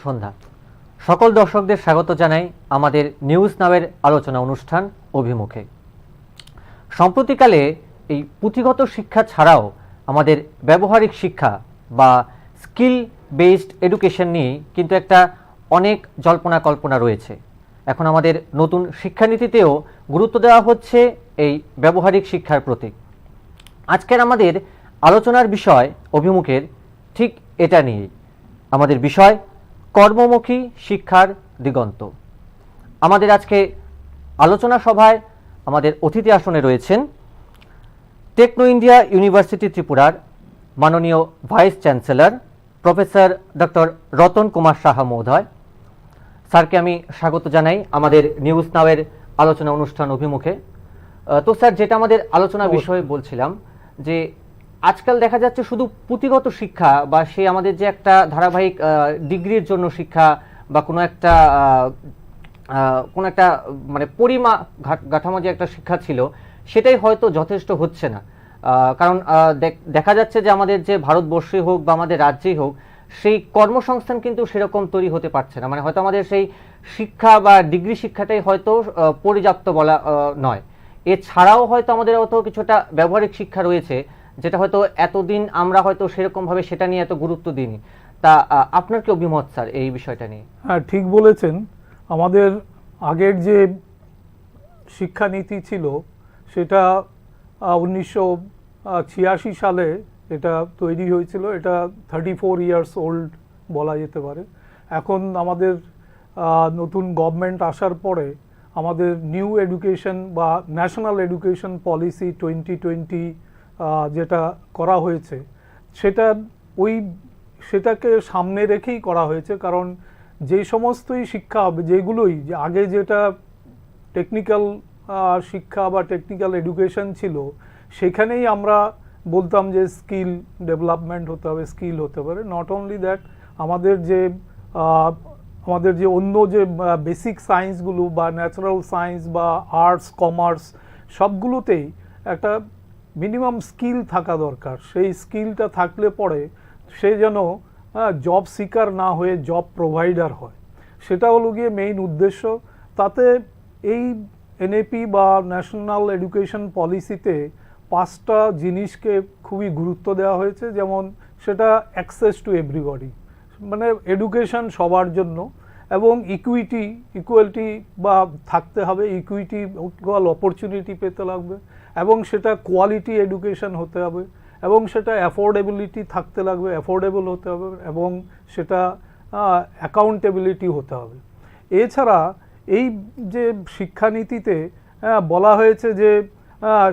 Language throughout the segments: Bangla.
সন্ধ্যা। সকল দর্শকদের স্বাগত জানাই আমাদের নিউজ নাওয়ের আলোচনা অনুষ্ঠান অভিমুখে। সম্প্রতিকালে এই পুঁথিগত শিক্ষা ছাড়াও আমাদের ব্যবহারিক শিক্ষা বা স্কিল বেসড এডুকেশন নিয়ে কিন্তু একটা অনেক জল্পনা কল্পনা রয়েছে। এখন আমাদের নতুন শিক্ষানীতিতেও গুরুত্ব দেওয়া হচ্ছে এই ব্যবহারিক শিক্ষার প্রতি। আজকের আমাদের আলোচনার বিষয় অভিমুখের ঠিক এটা নিয়ে। আমাদের বিষয় কর্মমুখী শিক্ষার দিগন্ত। আমাদের আজকে আলোচনা সভায় আমাদের অতিথি আসনে রয়েছেন টেকনো ইন্ডিয়া ইউনিভার্সিটি ত্রিপুরার মাননীয় vice chancellor professor doctor Ratan Kumar Saha মহোদয়। স্যারকে আমি স্বাগত জানাই আমাদের নিউজ নাওয়ের আলোচনা অনুষ্ঠান অভিমুখে। তো স্যার, যেটা আমাদের আলোচনা বিষয়ে বলছিলাম যে আজকাল দেখা যাচ্ছে শুধু পুঁথিগত শিক্ষা বা সে আমাদের যে একটা ধারাবাহিক ডিগ্রির জন্য শিক্ষা বা কোনো একটা মানে কাঠামো যে একটা শিক্ষা ছিল সেটাই হয়তো যথেষ্ট হচ্ছে না। কারণ দেখা যাচ্ছে যে আমাদের যে ভারতবর্ষে হোক বা আমাদের রাজ্যেই হোক সেই কর্মসংস্থান কিন্তু সেরকম তৈরি হতে পারছে না। মানে হয়তো আমাদের সেই শিক্ষা বা ডিগ্রি শিক্ষাটাই হয়তো পর্যাপ্ত বলা নয়। এছাড়াও হয়তো আমাদের হয়তো কিছুটা ব্যবহারিক শিক্ষা রয়েছে যেটা হয়তো এতদিন আমরা হয়তো সেরকমভাবে সেটা নিয়ে এত গুরুত্ব দিইনি। তা আপনার কি অভিমত স্যার এই বিষয়টা নিয়ে? হ্যাঁ, ঠিক বলেছেন। আমাদের আগের যে শিক্ষানীতি ছিল সেটা 1986 সালে এটা তৈরি হয়েছিল। এটা 34 ইয়ার্স ওল্ড বলা যেতে পারে। এখন আমাদের নতুন গভর্নমেন্ট আসার পরে আমাদের নিউ এডুকেশন বা ন্যাশনাল এডুকেশন পলিসি 2020 যেটা করা হয়েছে সেটাকে সামনে রেখেই করা হয়েছে। কারণ যে সমস্তই শিক্ষা হবে, যেগুলোই যে আগে যেটা টেকনিক্যাল শিক্ষা বা টেকনিক্যাল এডুকেশন ছিল সেখানেই আমরা বলতাম যে স্কিল ডেভেলপমেন্ট হতে হবে, স্কিল হতে পারে। নট অনলি দ্যাট, আমাদের যে অন্য যে বেসিক সায়েন্সগুলো বা ন্যাচারাল সায়েন্স বা আর্টস কমার্স সবগুলোতেই একটা মিনিমাম স্কিল থাকা দরকার। সেই স্কিলটা থাকলে পরে সে যেন জব সিকার না হয়ে জব প্রোভাইডার হয়, সেটা হলো গিয়ে মেইন উদ্দেশ্য। তাতে এই এনএপি বা ন্যাশনাল এডুকেশন পলিসিতে 5টা জিনিসকে খুবই গুরুত্ব দেওয়া হয়েছে। যেমন সেটা অ্যাক্সেস টু এভরিবডি, মানে এডুকেশন সবার জন্য, এবং ইকুয়ালিটি বা থাকতে হবে, ইকুয়াল অপরচুনিটি পেতে লাগবে, এবং সেটা কোয়ালিটি এডুকেশন হতে হবে, এবং সেটা অ্যাফোর্ডেবিলিটি থাকতে লাগবে, অ্যাফোর্ডেবল হতে হবে, এবং সেটা অ্যাকাউন্টেবিলিটি হতে হবে। এছাড়া এই যে শিক্ষানীতিতে বলা হয়েছে যে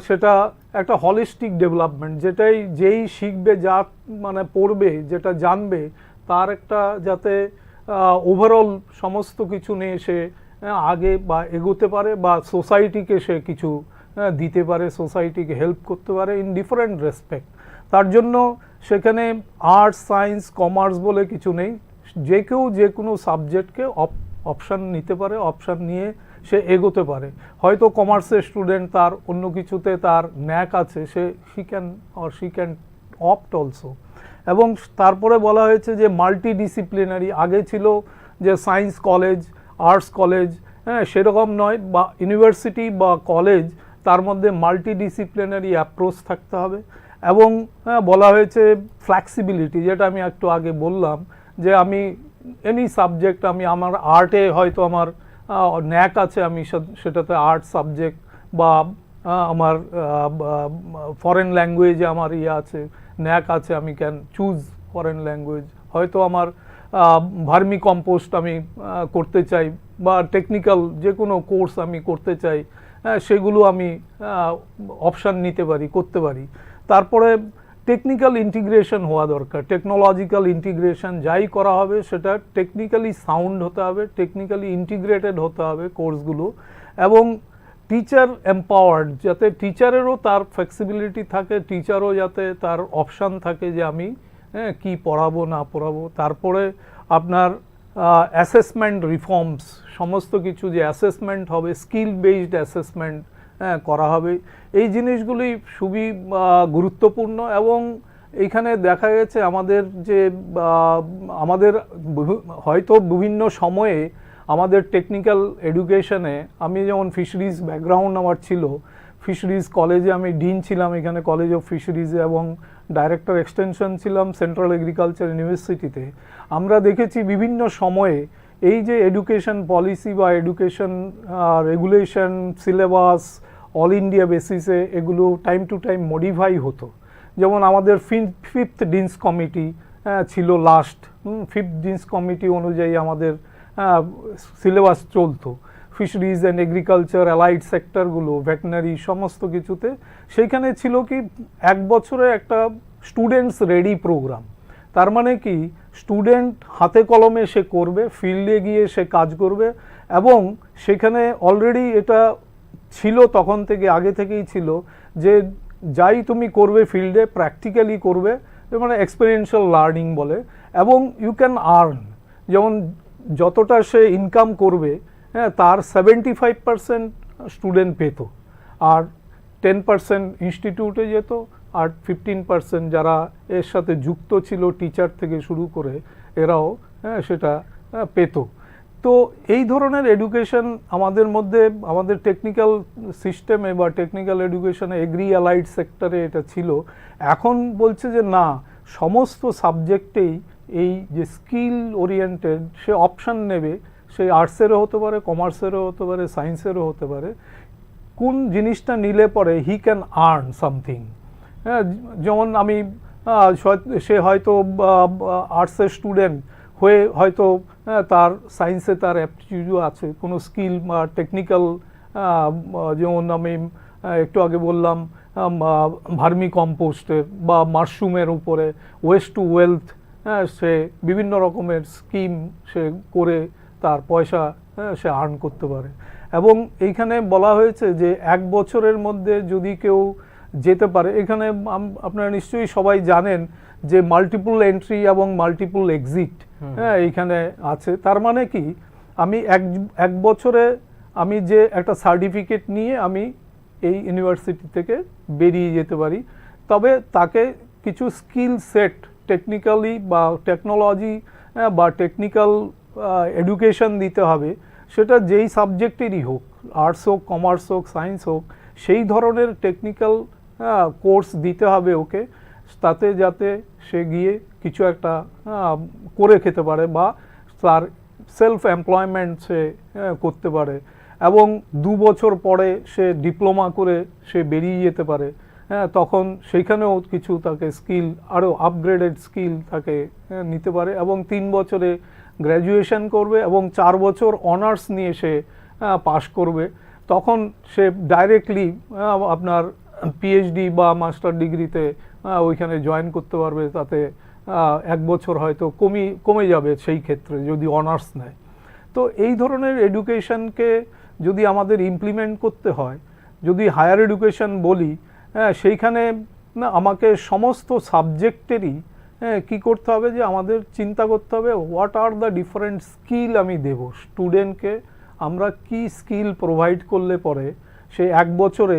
সেটা একটা হলিস্টিক ডেভেলপমেন্ট, যেই শিখবে, যা মানে পড়বে, যেটা জানবে, তার একটা যাতে ওভারঅল সমস্ত কিছু নিয়ে সে আগে বা এগোতে পারে বা সোসাইটিকে সে কিছু দিতে পারে, সোসাইটিকে হেল্প করতে পারে ইন ডিফারেন্ট রেসপেক্ট। তার জন্য সেখানে আর্টস সায়েন্স কমার্স বলে কিছু নেই, যে কেউ যে কোনো সাবজেক্টকে অপশান নিতে পারে, অপশান নিয়ে সে এগোতে পারে। হয়তো কমার্সের স্টুডেন্ট, তার অন্য কিছুতে তার ন্যাক আছে, শি ক্যান অপ্ট অলসো। এবং তারপরে বলা হয়েছে যে মাল্টিডিসিপ্লিনারি, আগে ছিল যে সায়েন্স কলেজ, আর্টস কলেজ, হ্যাঁ সেরকম নয়, বা ইউনিভার্সিটি বা কলেজ, তার মধ্যে মাল্টিডিসিপ্লিনারি অ্যাপ্রোচ থাকতে হবে। এবং বলা হয়েছে ফ্লেক্সিবিলিটি, যেটা আমি একটু আগে বললাম যে আমি এনি সাবজেক্ট, আমার আর্টে হয়তো আমার ন্যাক আছে, আমি সেটাতে আর্ট সাবজেক্ট, বা আমার ফরেন ল্যাঙ্গুয়েজে আমার আছে, ন্যাক আছে, আমি ক্যান চুজ ফরেন ল্যাঙ্গুয়েজ। হয়তো আমার ভার্মি কম্পোস্ট আমি করতে চাই, বা টেকনিক্যাল যে কোনো কোর্স আমি করতে চাই, সেগুলো আমি অপশান নিতে পারি, করতে পারি। তারপরে টেকনিক্যাল ইন্টিগ্রেশন হওয়া দরকার, টেকনোলজিক্যাল ইন্টিগ্রেশন, যাই করা হবে সেটা টেকনিক্যালি সাউন্ড হতে হবে, টেকনিক্যালি ইন্টিগ্রেটেড হতে হবে কোর্সগুলো, এবং টিচার এম্পাওয়ার্ড, যাতে টিচারেরও তার ফ্লেক্সিবিলিটি থাকে, টিচারও যাতে তার অপশান থাকে যে আমি কি পড়াবো না পড়াবো। তারপরে আপনার অ্যাসেসমেন্ট রিফর্মস, সমস্ত কিছু যে অ্যাসেসমেন্ট হবে, স্কিল বেসড অ্যাসেসমেন্ট করা হবে। এই জিনিসগুলি খুবই গুরুত্বপূর্ণ, এবং এইখানে দেখা গেছে আমাদের যে আমাদের হয়তো বিভিন্ন সময়ে আমাদের টেকনিক্যাল এডুকেশনে, আমি যেমন ফিশারিজ ব্যাকগ্রাউন্ড আমার ছিল, ফিশারিজ কলেজে আমি ডিন ছিলাম এখানে কলেজ অফ ফিশারিজে, এবং ডাইরেক্টর এক্সটেনশন ছিলাম সেন্ট্রাল এগ্রিকালচার ইউনিভার্সিটিতে। আমরা দেখেছি বিভিন্ন সময়ে এই যে এডুকেশন পলিসি বা education regulation, syllabus all India বেসিসে এগুলো টাইম টু টাইম মডিফাই হতো। যেমন আমাদের ফিফথ ডিনস কমিটি ছিল লাস্ট, ফিফথ ডিনস কমিটি অনুযায়ী আমাদের সিলেবাস চলতো, ফিশারিজ অ্যান্ড এগ্রিকালচার, অ্যালাইড সেক্টরগুলো, ভেটেনারি সমস্ত কিছুতে। সেইখানে ছিল কি 1 বছরে একটা স্টুডেন্টস রেডি প্রোগ্রাম। তার মানে কি স্টুডেন্ট হাতে কলমে সে করবে, ফিল্ডে গিয়ে সে কাজ করবে, এবং সেখানে অলরেডি এটা ছিল তখন থেকে, আগে থেকেই ছিল যে যাই তুমি করবে ফিল্ডে প্র্যাকটিক্যালি করবে, মানে এক্সপেরিয়েন্সিয়াল লার্নিং বলে, এবং ইউ ক্যান আর্ন। যেমন যতটা সে ইনকাম করবে, হ্যাঁ, তার 75% স্টুডেন্ট পেত, আর 10% ইনস্টিটিউটে যেত, আর 15% যারা এর সাথে যুক্ত ছিল টিচার থেকে শুরু করে এরাও সেটা পেত। তো এই ধরনের এডুকেশন আমাদের মধ্যে, আমাদের টেকনিক্যাল সিস্টেমে বা টেকনিক্যাল এডুকেশনে, এগ্রি অ্যালাইড সেক্টরে এটা ছিল। এখন বলছে যে না, সমস্ত সাবজেক্টেই এই যে স্কিল ওরিয়েন্টেড, সে অপশান নেবে, সে আর্টসেরও হতে পারে, কমার্সেরও হতে পারে, সায়েন্সেরও হতে পারে, কোন জিনিসটা নিলে পরে হি ক্যান আর্ন সামথিং। হ্যাঁ, যেমন আমি সে হয়তো আর্টসের স্টুডেন্ট হয়ে হয়তো তার সায়েন্সে তার অ্যাপটিটিউডও আছে, কোনো স্কিল বা টেকনিক্যাল, যেমন আমি একটু আগে বললাম ভার্মি কম্পোস্টের বা মাশরুমের উপরে ওয়েস্ট টু ওয়েলথ, সে বিভিন্ন রকমের স্কিম সে করে তার পয়সা সে আর্ন করতে পারে। এবং এইখানে বলা হয়েছে যে 1 বছরের মধ্যে যদি কেউ যেতে পারে, এখানে আপনারা নিশ্চয়ই সবাই জানেন যে মাল্টিপল এন্ট্রি এবং মাল্টিপল এক্সিট এইখানে আছে। তার মানে কি আমি এক বছরে আমি যে একটা সার্টিফিকেট নিয়ে আমি এই ইউনিভার্সিটি থেকে বেরিয়ে যেতে পারি, তবে তাকে কিছু স্কিল সেট টেকনিক্যালি বা টেকনোলজি বা টেকনিক্যাল এডুকেশন দিতে হবে, সেটা যেই সাবজেক্টেরই হোক, আর্টস হোক, কমার্স হোক, সায়েন্স হোক, সেই ধরনের টেকনিক্যাল কোর্স দিতে হবে ওকে, তাতে যাতে সে গিয়ে কিছু একটা করে খেতে পারে বা তার সেলফ এমপ্লয়মেন্ট সে করতে পারে, এবং 2 বছর পরে সে ডিপ্লোমা করে সে বেরিয়ে যেতে পারে। হ্যাঁ, তখন সেইখানেও কিছু তাকে স্কিল, আরও আপগ্রেডেড স্কিল তাকে নিতে পারে, এবং 3 বছরে গ্র্যাজুয়েশন করবে এবং 4 বছর অনার্স নিয়ে সে পাশ করবে। তখন সে ডাইরেক্টলি আপনার পিএইচডি বা মাস্টার ডিগ্রিতে ওইখানে জয়েন করতে পারবে। তাতে 1 বছর হয়তো কমে যাবে সেই ক্ষেত্রে যদি অনার্স নেয়। তো এই ধরনের এডুকেশনকে যদি আমাদের ইমপ্লিমেন্ট করতে হয়, যদি হায়ার এডুকেশন বলি, সেইখানে না আমাকে সমস্ত সাবজেক্টেরই কী করতে হবে, যে আমাদের চিন্তা করতে হবে what are the different skill আমি দেব স্টুডেন্টকে, আমরা কি স্কিল প্রোভাইড করলে পরে সে 1 বছরে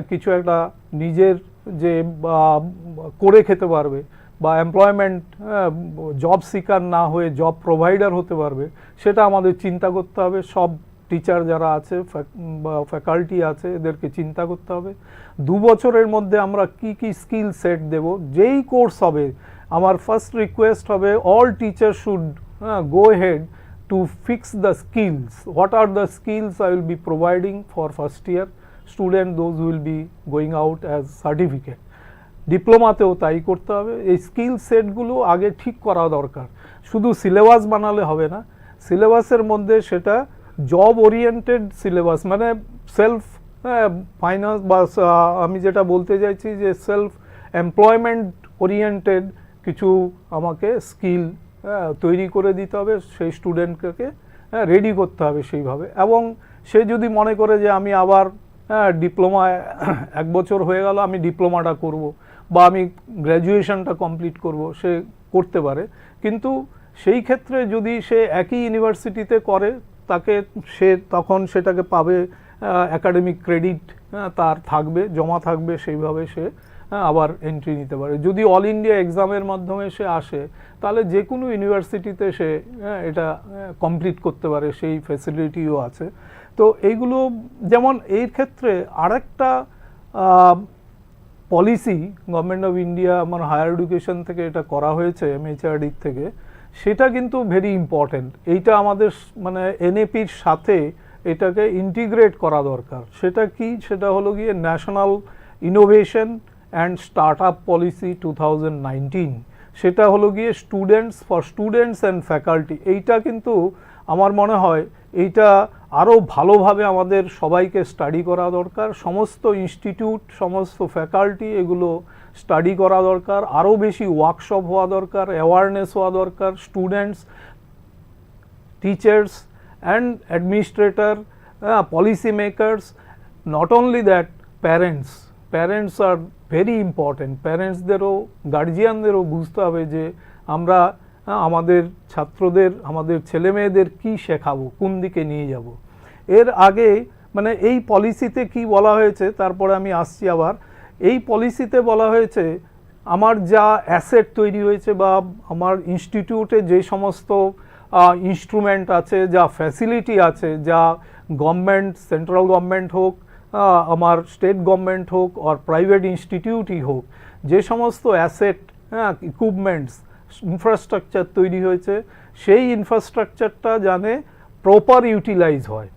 কিছু একটা নিজের যে করে খেতে পারবে বা এমপ্লয়মেন্ট, জব সিকার না হয়ে জব প্রোভাইডার হতে পারবে, সেটা আমাদের চিন্তা করতে হবে। সব টিচার যারা আছে বা ফ্যাকাল্টি আছে এদেরকে চিন্তা করতে হবে 2 বছরের মধ্যে আমরা কি কি স্কিল সেট দেব। যেই কোর্স হবে, আমার ফার্স্ট রিকোয়েস্ট হবে all teacher should go ahead to fix the skills. What are the skills I will be providing for first year student, those who will be going out as certificate. ডিপ্লোমাতেও তাই করতে হবে। এই স্কিল সেটগুলো আগে ঠিক করা দরকার। শুধু সিলেবাস বানালে হবে না, সিলেবাসের মধ্যে সেটা জব ওরিয়েন্টেড সিলেবাস, মানে সেলফ ফাইন্যান্স বা আমি যেটা বলতে চাইছি যে সেলফ এমপ্লয়মেন্ট ওরিয়েন্টেড কিছু আমাকে স্কিল তৈরি করে দিতে হবে, সেই স্টুডেন্টকে রেডি করতে হবে সেইভাবে। এবং সে যদি মনে করে যে আমি আবার ডিপ্লোমা 1 বছর হয়ে গেল আমি ডিপ্লোমাটা করব বা আমি গ্র্যাজুয়েশনটা কমপ্লিট করব, সে করতে পারে। কিন্তু সেই ক্ষেত্রে যদি সে একই ইউনিভার্সিটিতে করে, তাকে সে তখন সেটাকে পাবে, একাডেমিক ক্রেডিট তার থাকবে, জমা থাকবে, সেইভাবে সে হ্যাঁ, আবার এন্ট্রি নিতে পারে। যদি অল ইন্ডিয়া এক্সামের মাধ্যমে সে আসে তাহলে যে কোনো ইউনিভার্সিটিতে সে এটা কমপ্লিট করতে পারে, সেই ফ্যাসিলিটিও আছে। তো এইগুলো যেমন এই ক্ষেত্রে আরেকটা পলিসি গভর্নমেন্ট অফ ইন্ডিয়া আমার হায়ার এডুকেশন থেকে এটা করা হয়েছে এমএইচআরডির থেকে, সেটা কিন্তু ভেরি ইম্পর্টেন্ট। এইটা আমাদের মানে এনএপির সাথে এটাকে ইন্টিগ্রেট করা দরকার। সেটা কি? সেটা হলো গিয়ে national innovation and start up policy 2019। সেটা হলো গিয়ে students for students and faculty. এইটা কিন্তু আমার মনে হয় এইটা আরও ভালোভাবে আমাদের সবাইকে স্টাডি করা দরকার। সমস্ত ইনস্টিটিউট, সমস্ত ফ্যাকাল্টি এগুলো স্টাডি করা দরকার। আরও বেশি ওয়ার্কশপ হওয়া দরকার, অ্যাওয়ারনেস হওয়া দরকার। Students, teachers and administrator, policy makers, not only that, parents are very important. প্যারেন্টসদেরও, গার্জিয়ানদেরও বুঝতে হবে যে আমরা আমাদের ছাত্রদের, আমাদের ছেলেমেয়েদের কি শেখাবো, কোন দিকে নিয়ে যাব। এর আগে মানে এই পলিসিতে কি বলা হয়েছে, তারপরে আমি আসছি আবার। এই পলিসিতে বলা হয়েছে আমার যা অ্যাসেট তৈরি হয়েছে বা আমার ইনস্টিটিউটে যে সমস্ত ইনস্ট্রুমেন্ট আছে, যা ফ্যাসিলিটি আছে, যা গভর্নমেন্ট, সেন্ট্রাল গভর্নমেন্ট হোক, আমার স্টেট গভর্নমেন্ট হোক আর প্রাইভেট ইনস্টিটিউটই হোক, যে সমস্ত অ্যাসেট, ইকুইপমেন্টস, ইনফ্রাস্ট্রাকচার তৈরি হয়েছে, সেই ইনফ্রাস্ট্রাকচারটা জানে প্রপার ইউটিলাইজ হয়।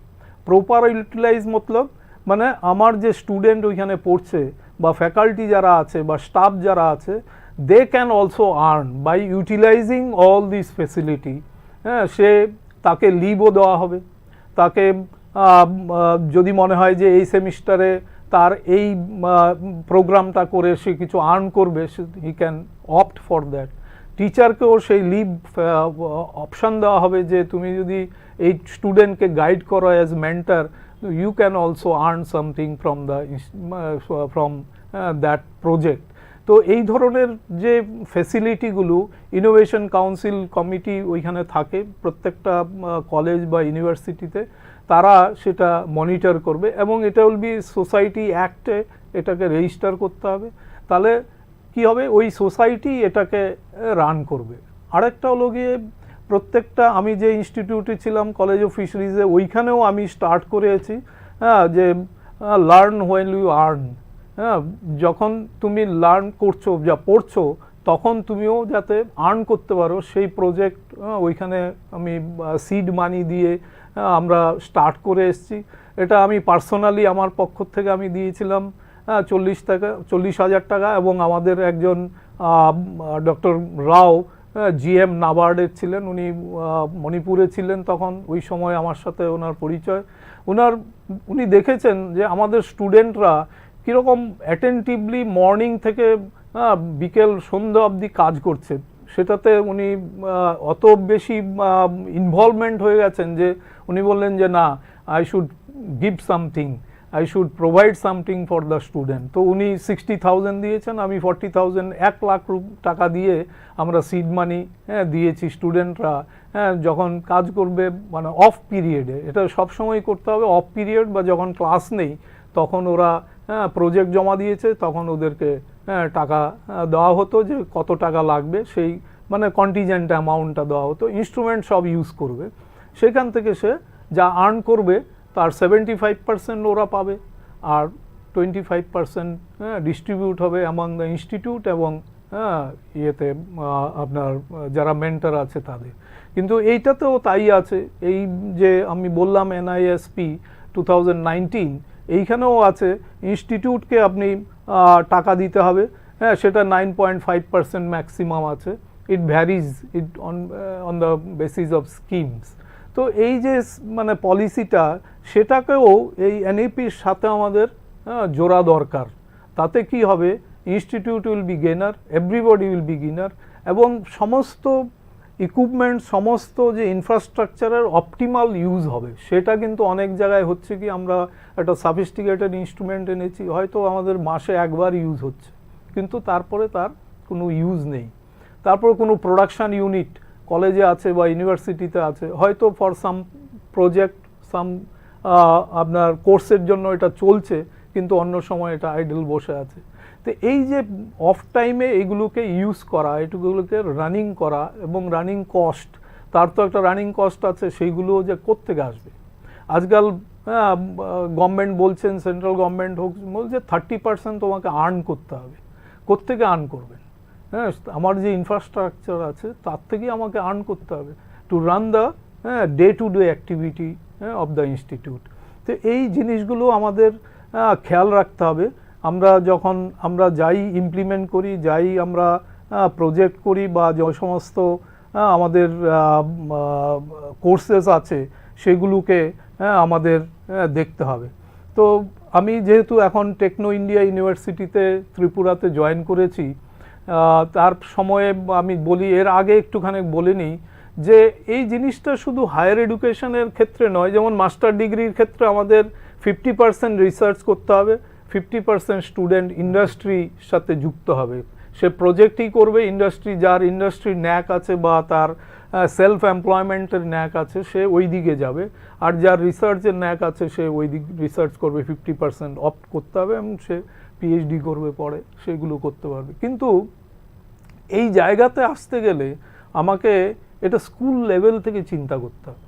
প্রপার ইউটিলাইজ মতলব মানে আমার যে স্টুডেন্ট ওইখানে পড়ছে বা ফ্যাকাল্টি যারা আছে বা স্টাফ যারা আছে, they can also earn by utilising all this facility. হ্যাঁ, সে তাকে লিভও দেওয়া হবে, তাকে যদি মনে হয় যে এই সেমিস্টারে তার এই প্রোগ্রামটা করে সে কিছু আর্ন করবে, he can opt for that. টিচারকেও সেই লিভ অপশান দেওয়া হবে যে তুমি যদি এই স্টুডেন্টকে গাইড করো as mentor, you can also earn something from that project. তো এই ধরনের যে ফেসিলিটিগুলো ইনোভেশন কাউন্সিল কমিটি ওইখানে থাকে প্রত্যেকটা কলেজ বা ইউনিভার্সিটিতে, তারা সেটা মনিটর করবে এবং এটা উইল বি সোসাইটি অ্যাক্টে এটাকে রেজিস্টার করতে হবে। তাহলে কি হবে, ওই সোসাইটি এটাকে রান করবে। আরেকটা হলো গিয়ে প্রত্যেকটা, আমি যে ইনস্টিটিউটে ছিলাম কলেজ অফ ফিশারিজে, ওইখানেও আমি স্টার্ট করেছি যে লার্ন হোয়েন ইউ আর্ন। হ্যাঁ, যখন তুমি লার্ন করছো, যা পড়ছো, তখন তুমিও যাতে আর্ন করতে পারো, সেই প্রজেক্ট ওইখানে আমি সিড মানি দিয়ে আমরা স্টার্ট করে এসেছি। এটা আমি পার্সোনালি আমার পক্ষ থেকে আমি দিয়েছিলাম 40,000 টাকা, এবং আমাদের একজন ডক্টর রাও জিএম নাবার্ডের ছিলেন, উনি মণিপুরে ছিলেন তখন, ওই সময় আমার সাথে ওনার পরিচয়। উনি দেখেছেন যে আমাদের স্টুডেন্টরা কীরকম অ্যাটেন্টিভলি মর্নিং থেকে বিকেল সন্ধ্যা অবধি কাজ করছে, সেটাতে উনি অত বেশি ইনভলভমেন্ট হয়ে গেছেন যে উনি বললেন যে না, I should give something, I should provide something for the student. তো উনি 60,000 দিয়েছেন, আমি 40,000, 1 লাখ টাকা দিয়ে আমরা সিড মানি দিয়েছি। স্টুডেন্টরা যখন কাজ করবে মানে অফ পিরিয়ডে, এটা সবসময় করতে হবে, অফ পিরিয়ড বা যখন ক্লাস নেই তখন ওরা প্রজেক্ট জমা দিয়েছে, তখন ওদেরকে টাকা দেওয়া হতো, যে কত টাকা লাগবে সেই মানে কন্টিজেন্ট অ্যামাউন্টটা দেওয়া হতো। ইনস্ট্রুমেন্ট সব ইউজ করবে, সেখান থেকে সে যা আর্ন করবে তার 75% ওরা পাবে, আর 25% ডিস্ট্রিবিউট হবে অ্যামাং দ্য ইনস্টিটিউট এবং ইয়েতে আপনার যারা মেন্টর আছে তাদের। কিন্তু এইটাতেও তাই আছে, এই যে আমি বললাম এনআইএসপি 2019, এইখানেও আছে ইনস্টিটিউটকে আপনি টাকা দিতে হবে। হ্যাঁ, সেটা 9.5% ম্যাক্সিমাম আছে। It varies it on the basis of schemes. তো এই যে মানে পলিসিটা, সেটাকেও এই এনইপির সাথে আমাদের জোড়া দরকার। তাতে কি হবে, institute will be gainer, everybody will be gainer, এবং সমস্ত ইকুইপমেন্ট, সমস্ত যে ইনফ্রাস্ট্রাকচারের অপটিমাল ইউজ হবে। সেটা কিন্তু অনেক জায়গায় হচ্ছে কি, আমরা একটা সাফিস্টিকেটেড ইনস্ট্রুমেন্ট এনেছি, হয়তো আমাদের মাসে একবার ইউজ হচ্ছে, কিন্তু তারপরে তার কোনো ইউজ নেই। তারপর কোনো প্রোডাকশান ইউনিট কলেজে আছে বা ইউনিভার্সিটিতে আছে, হয়তো ফর সাম প্রজেক্ট, সাম আপনার কোর্সের জন্য এটা চলছে, কিন্তু অন্য সময় এটা আইডল বসে আছে। তো এই যে অফ টাইমে এগুলোকে ইউজ করা, এগুলোকে রানিং করা, এবং রানিং কস্ট, তার তো একটা রানিং কস্ট আছে, সেইগুলো যে কোত্থেকে আসবে। আজকাল গভর্নমেন্ট বলছেন, সেন্ট্রাল গভর্নমেন্ট হোক, বলছে 30% তোমাকে আর্ন করতে হবে। কোত্থেকে আর্ন করবেন? হ্যাঁ, আমার যে ইনফ্রাস্ট্রাকচার আছে তার থেকেই আমাকে আর্ন করতে হবে to run the day to day activity of the institute. তো এই জিনিসগুলো আমাদের খেয়াল রাখতে হবে। আমরা যখন আমরা যাই ইমপ্লিমেন্ট করি, যাই আমরা প্রজেক্ট করি, বা যে সমস্ত আমাদের কোর্সেস আছে সেগুলোকে আমাদের দেখতে হবে। তো আমি যেহেতু এখন টেকনো ইন্ডিয়া ইউনিভার্সিটিতে ত্রিপুরাতে জয়েন করেছি, তার সময়ে আমি বলি, এর আগে একটুখানি বলে নিই যে এই জিনিসটা শুধু হায়ার এডুকেশনের ক্ষেত্রে নয়। যেমন মাস্টার ডিগ্রির ক্ষেত্রে আমাদের 50% রিসার্চ করতে হবে, 50% স্টুডেন্ট ইন্ডাস্ট্রির সাথে যুক্ত হবে। সে প্রজেক্টই করবে, যার ইন্ডাস্ট্রির ন্যাক আছে বা তার সেলফ এমপ্লয়মেন্টের ন্যাক আছে, সে ওই দিকে যাবে। আর যার রিসার্চের ন্যাক আছে, সে ওই দিক রিসার্চ করবে, 50% অপ্ট করতে হবে, এবং সে পিএইচডি করবে, পরে সেগুলো করতে পারবে। কিন্তু এই জায়গাতে আসতে গেলে আমাকে এটা স্কুল লেভেল থেকে চিন্তা করতে হবে।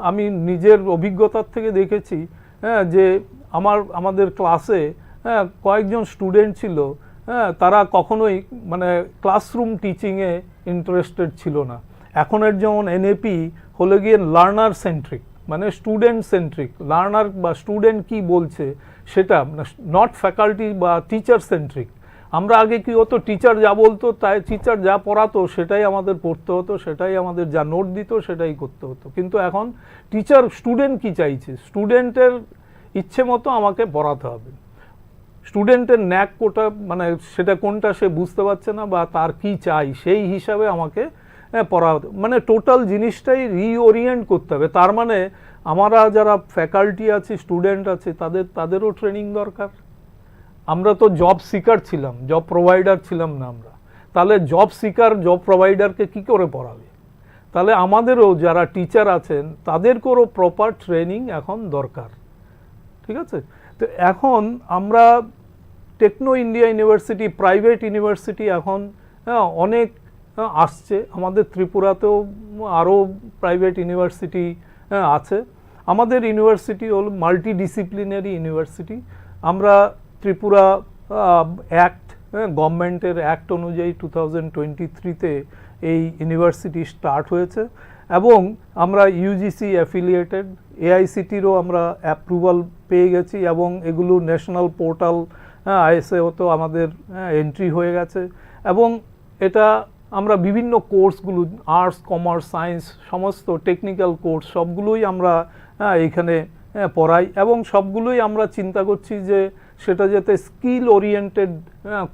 আমি নিজের অভিজ্ঞতার থেকে দেখেছি যে আমাদের ক্লাসে কয়েকজন স্টুডেন্ট ছিল, তারা কখনোই মানে ক্লাসরুম টিচিংয়ে ইন্টারেস্টেড ছিল না। এখনের যেমন এনএপি হলে গিয়ে লার্নার সেন্ট্রিক, মানে স্টুডেন্ট সেন্ট্রিক, লার্নার বা স্টুডেন্ট কি বলছে সেটা, নট ফ্যাকাল্টি বা টিচার সেন্ট্রিক। আমরা আগে কি হতো, টিচার যা বলতো, তাই টিচার যা পড়াতো সেটাই আমাদের পড়তে হতো, সেটাই আমাদের যা নোট দিত সেটাই করতে হতো। কিন্তু এখন টিচার স্টুডেন্ট কি চাইছে, স্টুডেন্টের ইচ্ছে মতো আমাকে পড়াতে হবে। স্টুডেন্টের ন্যাক কোটা, মানে সেটা কোনটা সে বুঝতে পারছে না, বা তার কি চাই সেই হিসাবে আমাকে পড়াতে, মানে টোটাল জিনিসটাই রিওরিয়েন্ট করতে হবে। তার মানে আমরা যারা ফ্যাকাল্টি আছি, স্টুডেন্ট আছে, তাদেরও ট্রেনিং দরকার। আমরা তো জব সিকার ছিলাম, জব প্রোভাইডার ছিলাম না আমরা। তাহলে জব সিকার জব প্রোভাইডারকে কি করে পড়াবে? তাহলে আমাদেরও যারা টিচার আছেন তাদেরকেও প্রপার ট্রেনিং এখন দরকার। ঠিক আছে? তো এখন আমরা Techno India University, private university এখন অনেক আসছে। আমাদের ত্রিপুরাতেও আরও প্রাইভেট ইউনিভার্সিটি আছে। আমাদের ইউনিভার্সিটি হল মাল্টিডিসিপ্লিনারি ইউনিভার্সিটি। আমরা ত্রিপুরা অ্যাক্ট, গভর্নমেন্টের অ্যাক্ট অনুযায়ী 2023-তে এই ইউনিভার্সিটি স্টার্ট হয়েছে, এবং আমরা ইউজিসি অ্যাফিলিয়েটেড, এআইসিটিরও আমরা অ্যাপ্রুভাল পেয়ে গেছি, এবং এগুলো ন্যাশনাল পোর্টাল আইএসএও আমাদের এন্ট্রি হয়ে গেছে। এবং এটা আমরা বিভিন্ন কোর্সগুলো, আর্টস, কমার্স, সায়েন্স, সমস্ত টেকনিক্যাল কোর্স সবগুলোই আমরা এইখানে পড়াই, এবং সবগুলোই আমরা চিন্তা করছি যে সেটা যাতে স্কিল ওরিয়েন্টেড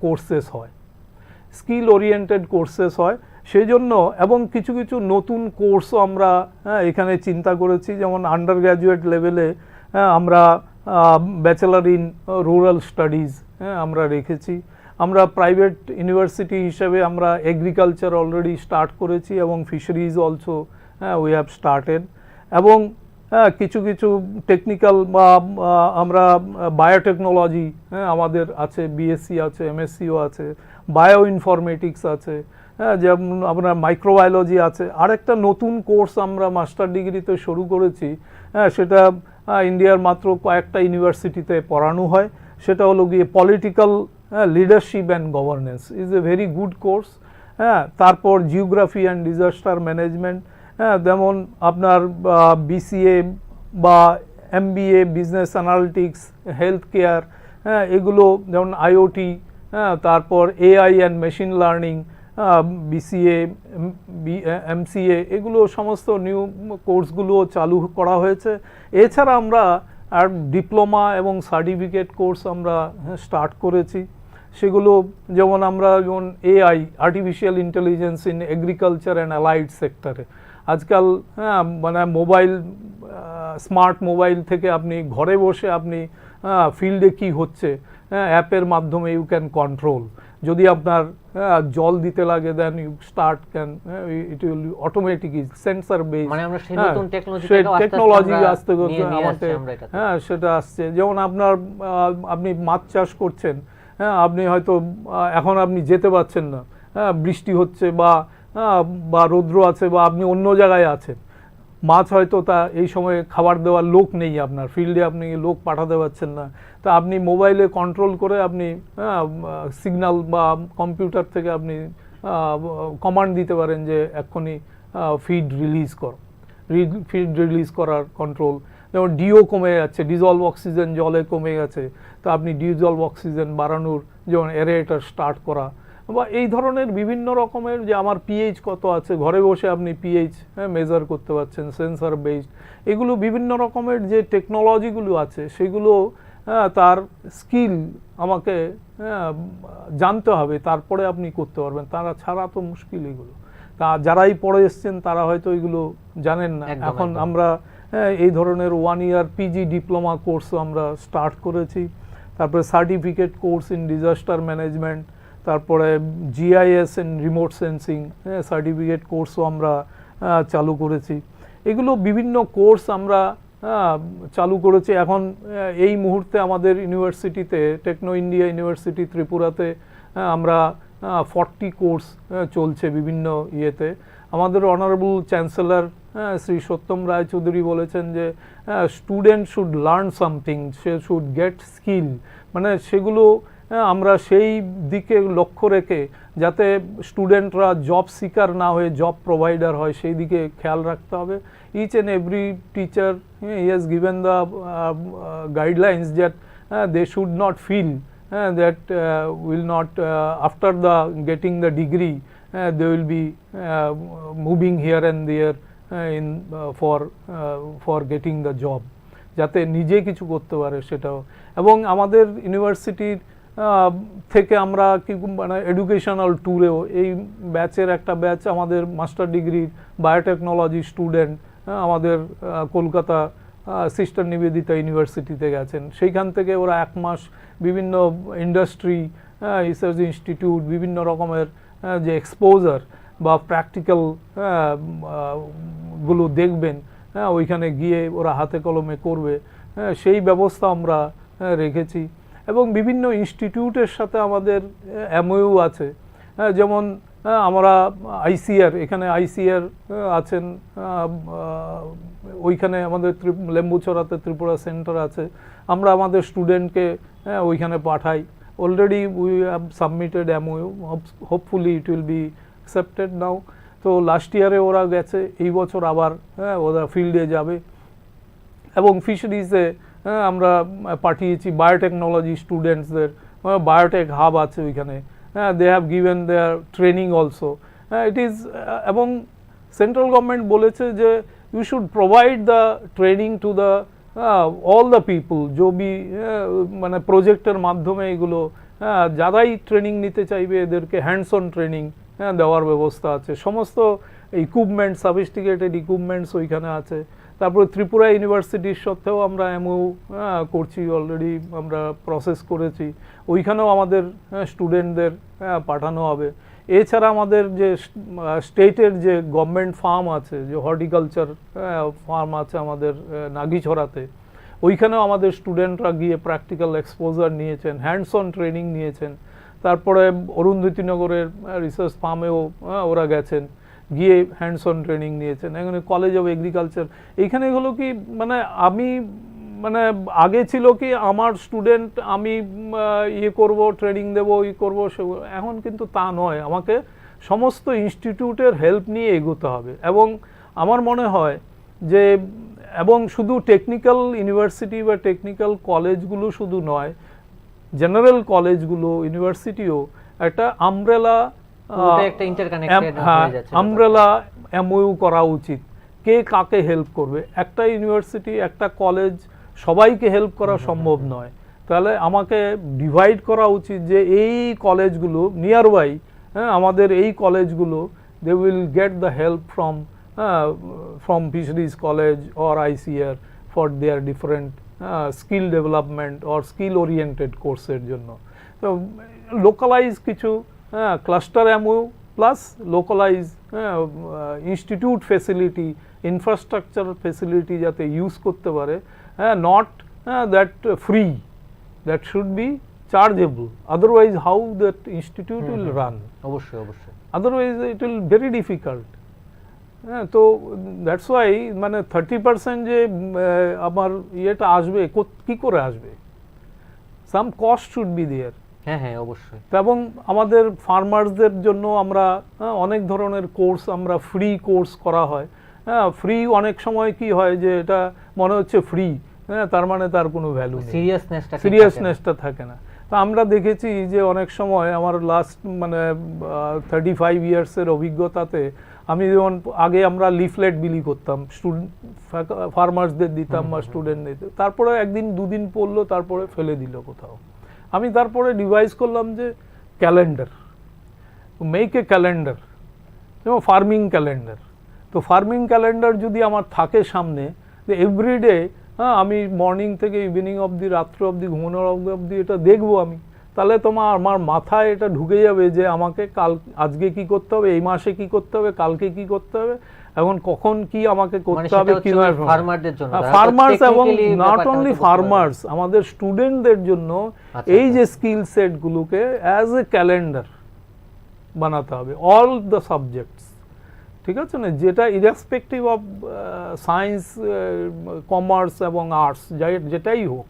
কোর্সেস হয়, স্কিল ওরিয়েন্টেড কোর্সেস হয় সেই জন্য। এবং কিছু কিছু নতুন কোর্সও আমরা এখানে চিন্তা করেছি, যেমন আন্ডার গ্র্যাজুয়েট লেভেলে আমরা ব্যাচেলার ইন রুরাল স্টাডিজ আমরা রেখেছি। আমরা প্রাইভেট ইউনিভার্সিটি হিসেবে আমরা এগ্রিকালচার অলরেডি স্টার্ট করেছি, এবং fisheries also we have started. এবং কিছু কিছু টেকনিক্যাল বা আমরা বায়োটেকনোলজি আমাদের আছে, বিএসসি আছে, এমএসসিও আছে, বায়ো ইনফরমেটিক্স আছে, যেমন আপনার মাইক্রোবায়োলজি আছে। আরেকটা নতুন কোর্স আমরা মাস্টার ডিগ্রিতে শুরু করেছি, সেটা ইন্ডিয়ার মাত্র কয়েকটা ইউনিভার্সিটিতে পড়ানো হয়। সেটা হলো গিয়ে political leadership and governance, is a very good course. তারপর জিওগ্রাফি অ্যান্ড ডিজাস্টার ম্যানেজমেন্ট, যেমন আপনার বিসিএ বা MBA, business analytics, health care, এগুলো যেমন আইওটি, তারপর AI and machine learning, BCA, MCA, এগুলো সমস্ত নিউ কোর্সগুলো চালু করা হয়েছে। এছাড়া আমরা আর ডিপ্লোমা এবং সার্টিফিকেট কোর্স আমরা স্টার্ট করেছি। সেগুলো যেমন আমরা যেমন AI, artificial intelligence in agriculture and allied সেক্টরে, আজকাল মানে মোবাইল, স্মার্ট মোবাইল থেকে আপনি ঘরে বসে আপনি ফিল্ডে কি হচ্ছে অ্যাপের মাধ্যমে ইউ ক্যান কন্ট্রোল। যদি আপনার জল দিতে লাগে, then you start can, it will automatic, sensor base, মানে আমরা সেই নতুন টেকনোলজি আসতে আমাদের সেটা আসছে। যেমন আপনি মাছ চাষ করছেন, হ্যাঁ, আপনি হয়তো এখন আপনি যেতে পারছেন না, হ্যাঁ, বৃষ্টি হচ্ছে বা রৌদ্র আছে বা আপনি অন্য জায়গায় আছেন, মাছ হয়তো তা এই সময় খাবার দেওয়ার লোক নেই, আপনার ফিল্ডে আপনি লোক পাঠাতে পারছেন না, তা আপনি মোবাইলে কন্ট্রোল করে আপনি সিগন্যাল বা কম্পিউটার থেকে আপনি কমান্ড দিতে পারেন যে এক্ষুনি ফিড রিলিজ করো, ফিড রিলিজ করার কন্ট্রোল। যেমন ডিও কমে যাচ্ছে, ডিজলভ অক্সিজেন জলে কমে গেছে, তো আপনি ডিজলভ অক্সিজেন বাড়ানোর যেমন এরেটার স্টার্ট করা, বা এই ধরনের বিভিন্ন রকমের, যে আমার পিএইচ কত আছে, ঘরে বসে আপনি পিএইচ মেজার করতে পারছেন সেন্সর বেসড। এগুলো বিভিন্ন রকমের যে টেকনোলজিগুলো আছে সেগুলো তার স্কিল আমাকে জানতে হবে, তারপরে আপনি করতে পারবেন, তারা ছাড়া তো মুশকিল এগুলো। তা যারাই পড়ে এসছেন তারা হয়তো এগুলো জানেন না। এখন আমরা এই ধরনের 1 ইয়ার পিজি ডিপ্লোমা কোর্সও আমরা স্টার্ট করেছি, তারপরে certificate course in disaster management, তারপরে GIS in remote sensing certificate কোর্সও আমরা চালু করেছি। এগুলো বিভিন্ন কোর্স আমরা চালু করেছি। এখন এই মুহূর্তে আমাদের ইউনিভার্সিটিতে, টেকনো ইন্ডিয়া ইউনিভার্সিটি ত্রিপুরাতে আমরা 40 কোর্স চলছে বিভিন্ন ইয়েতে। আমাদের অনারেবল চ্যান্সেলর শ্রী সত্যম রায় চৌধুরী বলেছেন যে student should learn something, say should get skill, মানে সেগুলো আমরা সেই দিকে লক্ষ্য রেখে যাতে স্টুডেন্টরা জব সিকার না হয়ে জব প্রোভাইডার হয় সেই দিকে খেয়াল রাখতে হবে। Each and every teacher he has given the guidelines that they should not feel that will not after the getting the degree they will be moving here and there in for getting the job, যাতে নিজে কিছু করতে পারে সেটাও। এবং আমাদের ইউনিভার্সিটির থেকে আমরা কি মানে এডুকেশনাল ট্যুরেও, এই ব্যাচের একটা ব্যাচ আমাদের মাস্টার ডিগ্রির বায়োটেকনোলজি স্টুডেন্ট আমাদের কলকাতা সিস্টার নিবেদিতা ইউনিভার্সিটিতে গেছেন। সেইখান থেকে ওরা 1 মাস বিভিন্ন ইন্ডাস্ট্রি, রিসার্চ ইনস্টিটিউট, বিভিন্ন রকমের যে এক্সপোজার বা প্র্যাকটিক্যাল গুলো দেখবেন, ওইখানে গিয়ে ওরা হাতে কলমে করবে, সেই ব্যবস্থা আমরা রেখেছি। এবং বিভিন্ন ইনস্টিটিউটের সাথে আমাদের এমওইউ আছে, যেমন আমরা আইসিআর, এখানে আইসিআর আছেন, ওইখানে আমাদের লেম্বুছড়াতে ত্রিপুরা সেন্টার আছে, আমরা আমাদের স্টুডেন্টকে ওইখানে পাঠাই। Already we have submitted MOU, hopefully it will be accepted now. তো লাস্ট ইয়ারে ওরা গেছে, এই বছর আবার ওরা ফিল্ডে যাবে। এবং ফিশারিজে আমরা পাঠিয়েছি বায়োটেকনোলজি স্টুডেন্টসদের, বায়োটেক হাব আছে ওইখানে, they have given their training also. It is, এবং সেন্ট্রাল গভর্নমেন্ট বলেছে যে you should provide the training to the all the people, जो भी মানে প্রজেক্টের মাধ্যমে এগুলো যারাই ট্রেনিং নিতে চাইবে এদেরকে হ্যান্ডস অন ট্রেনিং দেওয়ার ব্যবস্থা আছে। সমস্ত ইকুইপমেন্ট, সফিস্টিকেটেড ইকুইপমেন্টস ওইখানে আছে। তারপরে ত্রিপুরা ইউনিভার্সিটির সাথেও আমরা এমও করছি, অলরেডি আমরা প্রসেস করেছি, ওইখানেও আমাদের স্টুডেন্টদের পাঠানো হবে। এছাড়া আমাদের যে স্টেটের যে গভর্নমেন্ট ফার্ম আছে, যে হর্টিকালচার ফার্ম আছে আমাদের নাগিছড়াতে, ওইখানেও আমাদের স্টুডেন্টরা গিয়ে প্র্যাকটিক্যাল এক্সপোজার নিয়েছেন, হ্যান্ডস অন ট্রেনিং নিয়েছেন। তারপরে অরুন্ধতিনগরের রিসার্চ ফার্মেও ওরা গেছেন, গিয়ে হ্যান্ডস অন ট্রেনিং নিয়েছেন। এখানে কলেজ অফ এগ্রিকালচার, এইখানে হলো কি মানে আমি মানে আগে ছিল কি আমার স্টুডেন্ট আমি ইয়ে করব, ট্রেনিং দেবো, করবো, এখন কিন্তু তা নয়, আমাকে সমস্ত ইনস্টিটিউটের হেল্প নিয়ে এগোতে হবে। এবং আমার মনে হয় যে, এবং শুধু টেকনিক্যাল ইউনিভার্সিটি বা টেকনিক্যাল কলেজগুলো শুধু নয়, জেনারেল কলেজগুলো, ইউনিভার্সিটিও একটা আমব্রেলা আমব্রেলা এমওইউ করা উচিত। কে কাকে হেল্প করবে? একটা ইউনিভার্সিটি, একটা কলেজ সবাইকে হেল্প করা সম্ভব নয়, তাহলে আমাকে ডিভাইড করা উচিত যে এই কলেজগুলো নিয়ার বাই, আমাদের এই কলেজগুলো they will get the help from Fisheries College or ICR for their different skill development or skill oriented কোর্সের জন্য। তো লোকালাইজ কিছু cluster MO plus localize institute facility, infrastructure facility যাতে ইউজ করতে পারে, not that free, that should be chargeable, otherwise how that institute will run, অবশ্যই অবশ্যই otherwise it will very difficult. হ্যাঁ, তো দ্যাটস ওয়াই মানে 30% যে আমার ইয়েটা আসবে কি করে আসবে, সাম কস্ট শুড বি দেয়ার। হ্যাঁ হ্যাঁ অবশ্যই। এবং আমাদের ফার্মার্সদের জন্য আমরা অনেক ধরনের কোর্স, আমরা ফ্রি কোর্স করা হয়। হ্যাঁ, ফ্রি অনেক সময় কি হয় যে এটা মনে হচ্ছে ফ্রি, হ্যাঁ, তার মানে তার কোনো ভ্যালু নেই, সিরিয়াসনেসটা থাকে না। তো আমরা দেখেছি যে অনেক সময় আমার লাস্ট মানে 35 ইয়ার্সের অভিজ্ঞতাতে আমি যেমন আগে আমরা লিফলেট বিলি করতাম, স্টুডেন্ট ফার্মার্সদের দিতাম বা স্টুডেন্টদের, তারপরে একদিন দুদিন পড়লো তারপরে ফেলে দিল কোথাও। আমি তারপরে ডিভাইস করলাম যে ক্যালেন্ডার, মেক এ ক্যালেন্ডার, যেমন ফার্মিং ক্যালেন্ডার। তো ফার্মিং ক্যালেন্ডার যদি আমার থাকে সামনে, যে এভরিডে আমি মর্নিং থেকে ইভিনিং অবধি, রাত্র অবধি, ঘুমানোর অবধি এটা দেখবো আমি, তাহলে আমার মাথায় এটা ঢুকে যাবে যে আমাকে আজকে কি করতে হবে, এই মাসে কি করতে হবে, কালকে কি করতে হবে, এখন কখন কি আমাকে করতে হবে, ফার্মার্স এবং নট অনলি ফার্মার্স, আমাদের স্টুডেন্টদের জন্য এই যে স্কিল সেট গুলোকে অ্যাজ এ ক্যালেন্ডার বানাতে হবে, অল দ্য সাবজেক্টস, ঠিক আছে না, যেটা ইরেসপেক্টিভ অফ সায়েন্স, কমার্স এবং আর্টস, যেটাই হোক,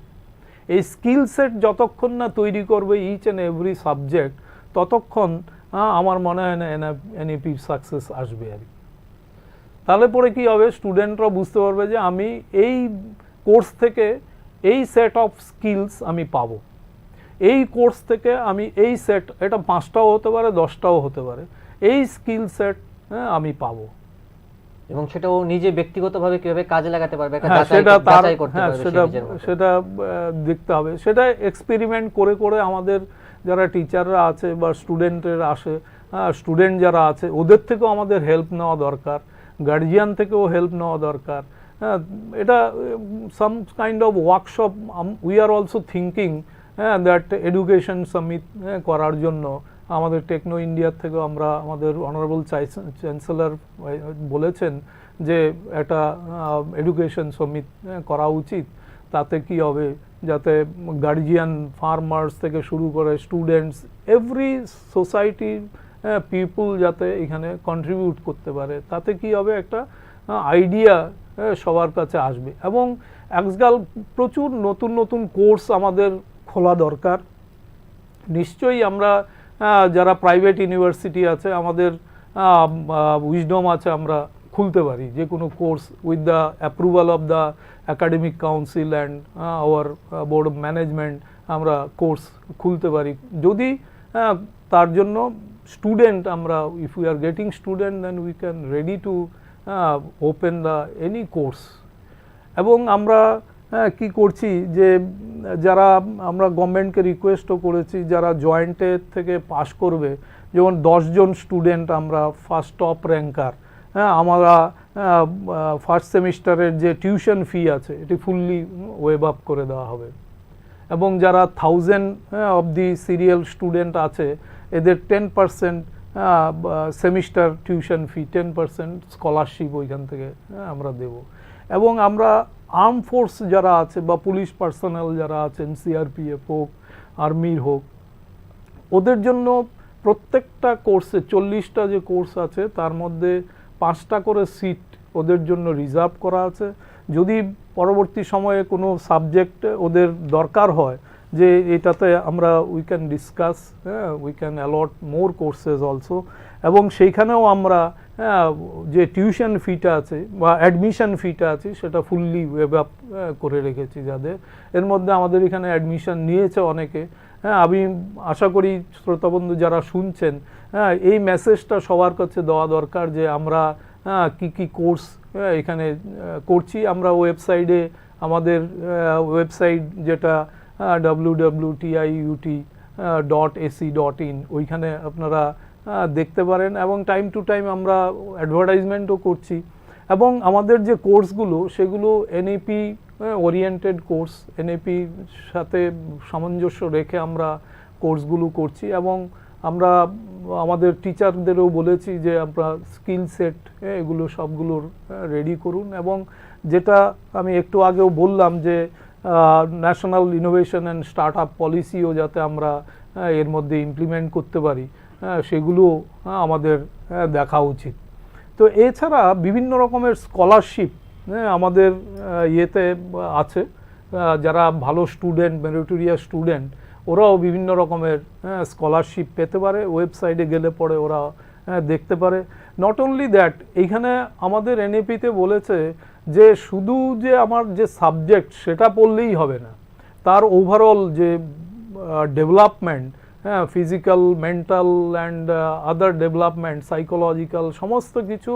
এই স্কিল সেট যতক্ষণ না তৈরি করবে ইচ অ্যান্ড এভরি সাবজেক্ট, ততক্ষণ আমার মনে হয় না এনইপির সাকসেস আসবে আর কি। তাহলে পরে কি হবে, স্টুডেন্টরা বুঝতে পারবে যে আমি এই কোর্স থেকে এই সেট অফ স্কিলস আমি পাবো, এই কোর্স থেকে আমি এই সেট, এটা 5টাও হতে পারে 10টাও হতে পারে, এই স্কিল সেট আমি পাবো, এবং সেটাও নিজে ব্যক্তিগতভাবে কিভাবে কাজে লাগাতে পারবে, সেটা দেখতে হবে। সেটা এক্সপেরিমেন্ট করে করে আমাদের যারা টিচাররা আছে বা স্টুডেন্টের স্টুডেন্ট যারা আছে ওদের থেকেও আমাদের হেল্প নেওয়া দরকার, গার্জিয়ান থেকেও হেল্প নেওয়া দরকার। এটা some kind of workshop we are also thinking that education summit করার জন্য আমাদের টেকনো ইন্ডিয়ার থেকেও আমরা, আমাদের অনারেবল চ্যান্সেলর বলেছেন যে একটা এডুকেশন সামিট করা উচিত। তাতে কি হবে, যাতে গার্জিয়ান, ফার্মার্স থেকে শুরু করে স্টুডেন্টস, এভরি সোসাইটির পিপল যাতে এখানে কন্ট্রিবিউট করতে পারে, তাতে কি হবে, একটা আইডিয়া সবার কাছে আসবে। এবং আজকাল প্রচুর নতুন নতুন কোর্স আমাদের খোলা দরকার। নিশ্চয়ই আমরা যারা প্রাইভেট ইউনিভার্সিটি আছে, আমাদের উইজডম আছে, আমরা খুলতে পারি যে কোনো course with the approval of the academic council and our board of management, আমরা কোর্স খুলতে পারি যদি তার জন্য স্টুডেন্ট, আমরা if we are getting student then we can ready to open the any course. এবং আমরা কি করছি যে যারা, আমরা গভর্নমেন্টকে রিকোয়েস্টও করেছি, যারা জয়েন্টের থেকে পাশ করবে, যেমন 10 জন স্টুডেন্ট আমরা ফার্স্ট টপ র্যাঙ্কার, আমরা ফার্স্ট সেমিস্টারের যে টিউশন ফি আছে এটি ফুললি ওয়েভ আপ করে দেওয়া হবে। এবং যারা 1000 অব দি সিরিয়াল স্টুডেন্ট আছে, এদের 10% সেমিস্টার টিউশন ফি, 10% স্কলারশিপ ওইখান থেকে আমরা দেব। এবং আমরা আর্ম ফোর্স যারা আছে বা পুলিশ পার্সোনাল যারা আছেন, সিআরপিএফ হোক, আর্মির হোক, ওদের জন্য প্রত্যেকটা কোর্সে 40টা যে কোর্স আছে তার মধ্যে 5টা করে সিট ওদের জন্য রিজার্ভ করা আছে। যদি পরবর্তী সময়ে কোনো সাবজেক্ট ওদের দরকার হয় যে এটাতে আমরা we can discuss, we can allot more courses also. এবং সেইখানেও আমরা যে টিউশন ফিটা আছে বা অ্যাডমিশন ফিটা আছে সেটা ফুললি ওয়েভ আপ করে রেখেছি যাদের। এর মধ্যে আমাদের এখানে অ্যাডমিশন নিয়েছে অনেকে। আমি আশা করি শ্রোতাবন্ধু যারা শুনছেন, এই মেসেজটা সবার কাছে দেওয়া দরকার যে আমরা কি কি কোর্স এখানে করছি। আমরা ওয়েবসাইটে, আমাদের ওয়েবসাইট যেটা www.tiut.ac.in, ওইখানে আপনারা দেখতে পারেন। এবং টাইম টু টাইম আমরা অ্যাডভার্টাইজমেন্টও করছি। এবং আমাদের যে কোর্সগুলো সেগুলো এনইপি ওরিয়েন্টেড কোর্স, এনইপির সাথে সামঞ্জস্য রেখে আমরা কোর্সগুলো করছি। এবং আমরা আমাদের টিচারদেরও বলেছি যে আমরা স্কিল সেট এগুলো সবগুলোর রেডি করুন। এবং যেটা আমি একটু আগেও বললাম যে national innovation and startup পলিসিও যাতে আমরা এর মধ্যে ইমপ্লিমেন্ট করতে পারি, সেগুলো আমাদের দেখা উচিত। তো এছাড়া বিভিন্ন রকমের স্কলারশিপ আমাদের ইয়েতে আছে, যারা ভালো স্টুডেন্ট, মেরিটোরিয়াস স্টুডেন্ট, ওরাও বিভিন্ন রকমের স্কলারশিপ পেতে পারে, ওয়েবসাইটে গেলে পরে ওরা দেখতে পারে। নট অনলি দ্যাট, এইখানে আমাদের এনএপিতে বলেছে যে শুধু যে আমার যে সাবজেক্ট সেটা পড়লেই হবে না, তার ওভারঅল যে development, physical, mental and other development, psychological, সমস্ত কিছু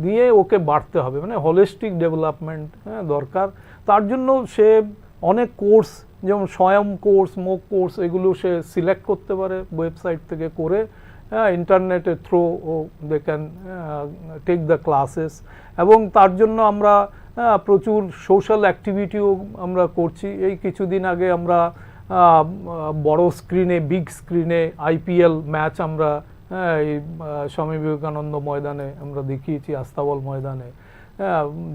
দিয়ে ওকে বাড়তে হবে, মানে হোলিস্টিক ডেভেলপমেন্ট দরকার। তার জন্য সে অনেক কোর্স, যেমন স্বয়ং কোর্স, মোক কোর্স, এগুলো সে সিলেক্ট করতে পারে ওয়েবসাইট থেকে করে, ইন্টারনেটের থ্রু ও they can take the classes. এবং তার জন্য আমরা প্রচুর সোশ্যাল অ্যাক্টিভিটিও আমরা করছি। এই কিছুদিন আগে আমরা বড় স্ক্রিনে, বিগ স্ক্রিনে আইপিএল ম্যাচ আমরা এই স্বামী বিবেকানন্দ ময়দানে আমরা দেখিয়েছি, আস্তাবল ময়দানে।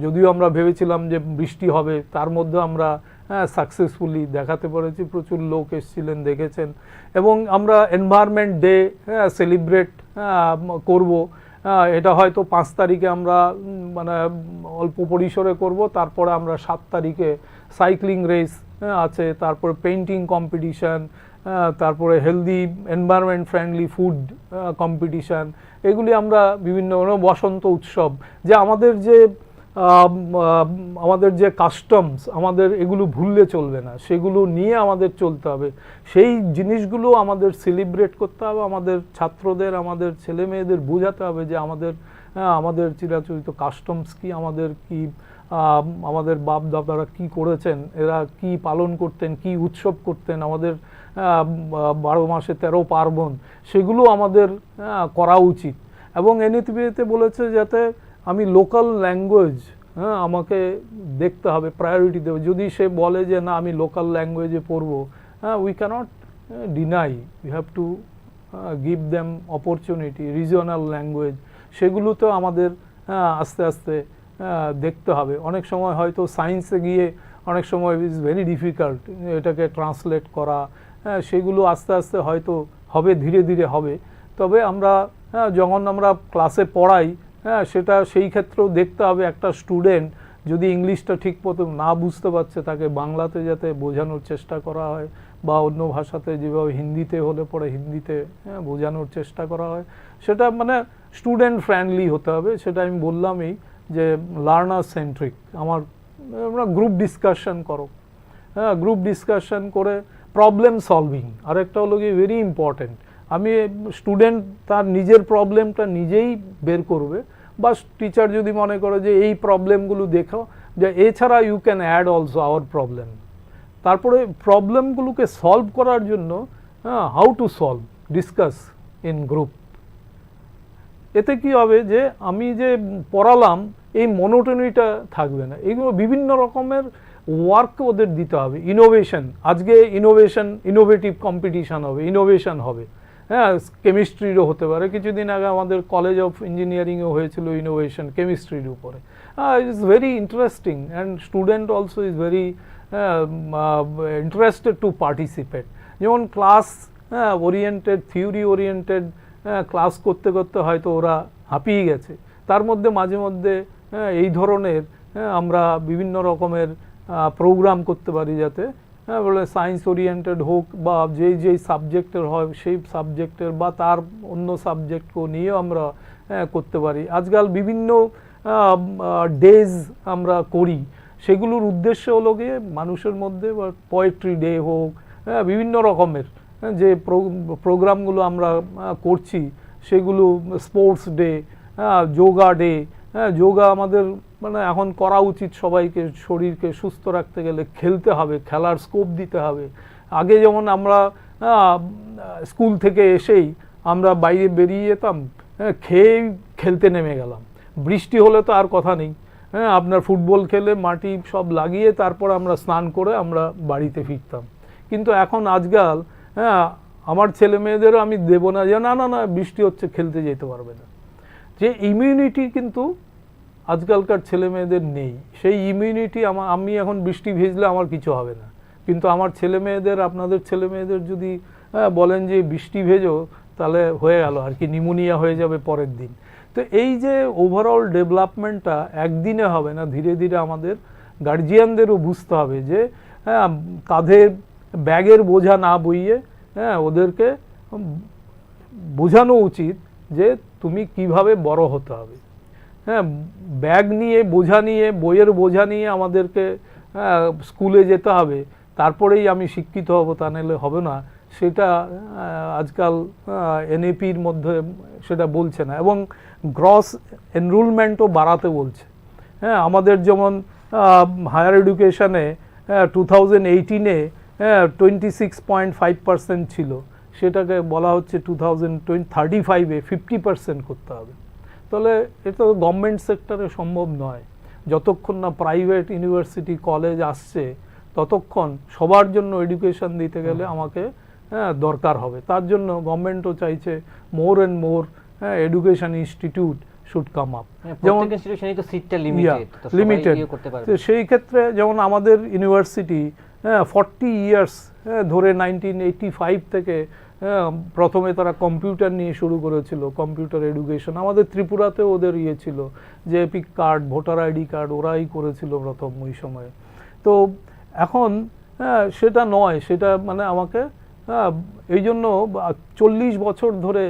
যদিও আমরা ভেবেছিলাম যে বৃষ্টি হবে, তার মধ্যে আমরা সাকসেসফুলি দেখাতে পেরেছি, প্রচুর লোক এসেছিলেন, দেখেছেন। এবং আমরা এনভায়রনমেন্ট ডে সেলিব্রেট করব, এটা হয়তো 5 তারিখে আমরা মানে অল্প পরিসরে করব, তারপরে আমরা 7 তারিখে সাইক্লিং রেস আছে, তারপরে পেইন্টিং কম্পিটিশান, তারপরে healthy environment friendly food competition, এগুলি আমরা বিভিন্ন বসন্ত উৎসব, যে আমাদের যে কাস্টমস, আমাদের এগুলো ভুললে চলবে না, সেগুলো নিয়ে আমাদের চলতে হবে। সেই জিনিসগুলো আমাদের সেলিব্রেট করতে হবে, আমাদের ছাত্রদের, আমাদের ছেলে মেয়েদের বোঝাতে হবে যে আমাদের চিরাচরিত কাস্টমস কি, আমাদের বাপ দাদারা কি করেছেন, এরা কি পালন করতেন, কি উৎসব করতেন, আমাদের 12 মাসে 13 পার্বণ, সেগুলো আমাদের করা উচিত। এবং এনইপিতে বলেছে যাতে আমি লোকাল ল্যাঙ্গুয়েজ আমাকে দেখতে হবে, প্রায়োরিটি দেবে। যদি সে বলে যে না আমি লোকাল ল্যাঙ্গুয়েজে পড়বো, we cannot deny, we have to give them opportunity. Regional language, সেগুলোতেও আমাদের আস্তে আস্তে দেখতে হবে। অনেক সময় হয়তো সায়েন্সে গিয়ে অনেক সময় ইজ ভেরি ডিফিকাল্ট এটাকে ট্রান্সলেট করা, সেগুলো আস্তে আস্তে হয়তো হবে, ধীরে ধীরে হবে। তবে আমরা যখন আমরা ক্লাসে পড়াই, সেটা সেই ক্ষেত্রেও দেখতে হবে একটা স্টুডেন্ট যদি ইংলিশটা ঠিক মতো না বুঝতে পারছে, তাকে বাংলাতে যাতে বোঝানোর চেষ্টা করা হয়, বা অন্য ভাষাতে যেভাবে হিন্দিতে হলে পরে হিন্দিতে বোঝানোর চেষ্টা করা হয়, সেটা মানে স্টুডেন্ট ফ্রেন্ডলি হতে হবে। সেটা আমি বললামই যে লার্নার সেন্ট্রিক। আমরা গ্রুপ ডিসকাশন করো, গ্রুপ ডিসকাশন করে প্রবলেম সলভিং, আরেকটা হলো কি ভেরি ইম্পর্টেন্ট। আমি স্টুডেন্ট তার নিজের প্রবলেমটা নিজেই বের করবে, বা টিচার যদি মনে করে যে এই প্রবলেমগুলো দেখো, যে এছাড়া you can add also our problem. তারপরে প্রবলেমগুলোকে সলভ করার জন্য how to solve, discuss in group. এতে কি হবে যে আমি যে পড়ালাম এই মনোটনিটা থাকবে না, এগুলো বিভিন্ন রকমের ওয়ার্ক ওদের দিতে হবে। ইনোভেশন, আজকে ইনোভেটিভ কম্পিটিশান হবে, ইনোভেশন হবে, কেমিস্ট্রিরও হতে পারে। কিছুদিন আগে আমাদের কলেজ অফ ইঞ্জিনিয়ারিংও হয়েছিল ইনোভেশন কেমিস্ট্রির উপরে। It's very interesting and student also is very interested to participate. যেমন class oriented, theory oriented class করতে করতে হয়তো ওরা হাঁপিয়ে গেছে, তার মধ্যে মাঝে মধ্যে এই ধরনের আমরা বিভিন্ন রকমের প্রোগ্রাম করতে পারি, যাতে বলে সায়েন্স ওরিয়েন্টেড হোক, বা যেই সাবজেক্টের হয় সেই সাবজেক্টের, বা তার অন্য সাবজেক্টকেও নিয়ে আমরা করতে পারি। আজকাল বিভিন্ন ডেজ আমরা করি, সেগুলোর উদ্দেশ্য হলো গিয়ে মানুষের মধ্যে, বা পোয়েট্রি ডে হোক, বিভিন্ন রকমের যে প্রোগ্রামগুলো আমরা করছি, সেগুলো sports day, yoga day. Yoga আমাদের মানে এখন করা উচিত সবাইকে। শরীরকে সুস্থ রাখতে গেলে খেলতে হবে, খেলার স্কোপ দিতে হবে। আগে যেমন আমরা স্কুল থেকে এসেই আমরা বাইরে বেরিয়ে যেতাম, খেয়েই খেলতে নেমে গেলাম, বৃষ্টি হলে তো আর কথা নেই, আপনার ফুটবল খেলে মাটি সব লাগিয়ে তারপর আমরা স্নান করে আমরা বাড়িতে ফিরতাম। কিন্তু এখন আজকাল আমার ছেলে মেয়েদেরও আমি দেবো না যে না না না বৃষ্টি হচ্ছে খেলতে যেতে পারবে না। যে ইমিউনিটি কিন্তু আজকালকার ছেলে মেয়েদের নেই। সেই ইমিউনিটি আমি এখন বৃষ্টি ভিজলে আমার কিছু হবে না, কিন্তু আমার ছেলে মেয়েদের, আপনাদের ছেলে মেয়েদের যদি বলেন যে বৃষ্টি ভেজো, তাহলে হয়ে গেল আর কি, নিউমোনিয়া হয়ে যাবে পরের দিন। তো এই যে ওভারঅল ডেভেলপমেন্টটা একদিনে হবে না, ধীরে ধীরে আমাদের গার্জিয়ানদেরও বুঝতে হবে যে কাঁধে ব্যাগের বোঝা না বইয়ে ওদেরকে বোঝানো উচিত যে তুমি কিভাবে বড় হতে হবে। ব্যাগ নিয়ে, বোঝা নিয়ে, বইয়ের বোঝা নিয়ে আমাদেরকে স্কুলে যেতে হবে, তারপরেই আমি শিক্ষিত হব, তা নাহলে হবে না, সেটা আজকাল এনএপির মধ্যে সেটা বলছে না। এবং গ্রস এনরোলমেন্টও বাড়াতে বলছে। আমাদের যেমন হায়ার এডুকেশনে 2018-এ 26.5% ছিল, সেটাকে বলা হচ্ছে 2035-এ 50% করতে হবে। তাহলে এটা তো গভর্নমেন্ট সেক্টরে সম্ভব নয়। যতক্ষণ না প্রাইভেট ইউনিভার্সিটি কলেজ আসছে, ততক্ষণ সবার জন্য এডুকেশন দিতে গেলে আমাকে দরকার হবে। তার জন্য গভর্নমেন্টও চাইছে more and more education institute should come up. যেমন লিমিটেড, সেই ক্ষেত্রে যেমন আমাদের ইউনিভার্সিটি 40 ইয়ার্স ধরে 1985 থেকে প্রথমে তারা কম্পিউটার নিয়ে শুরু করেছিল, কম্পিউটার এডুকেশন। আমাদের ত্রিপুরাতে ওদের ছিল যে epic card, voter ID card, ওরাই করেছিল প্রথম ওই সময়ে। তো এখন সেটা নয়, সেটা মানে আমাকে এই জন্য 40 বছর ধরে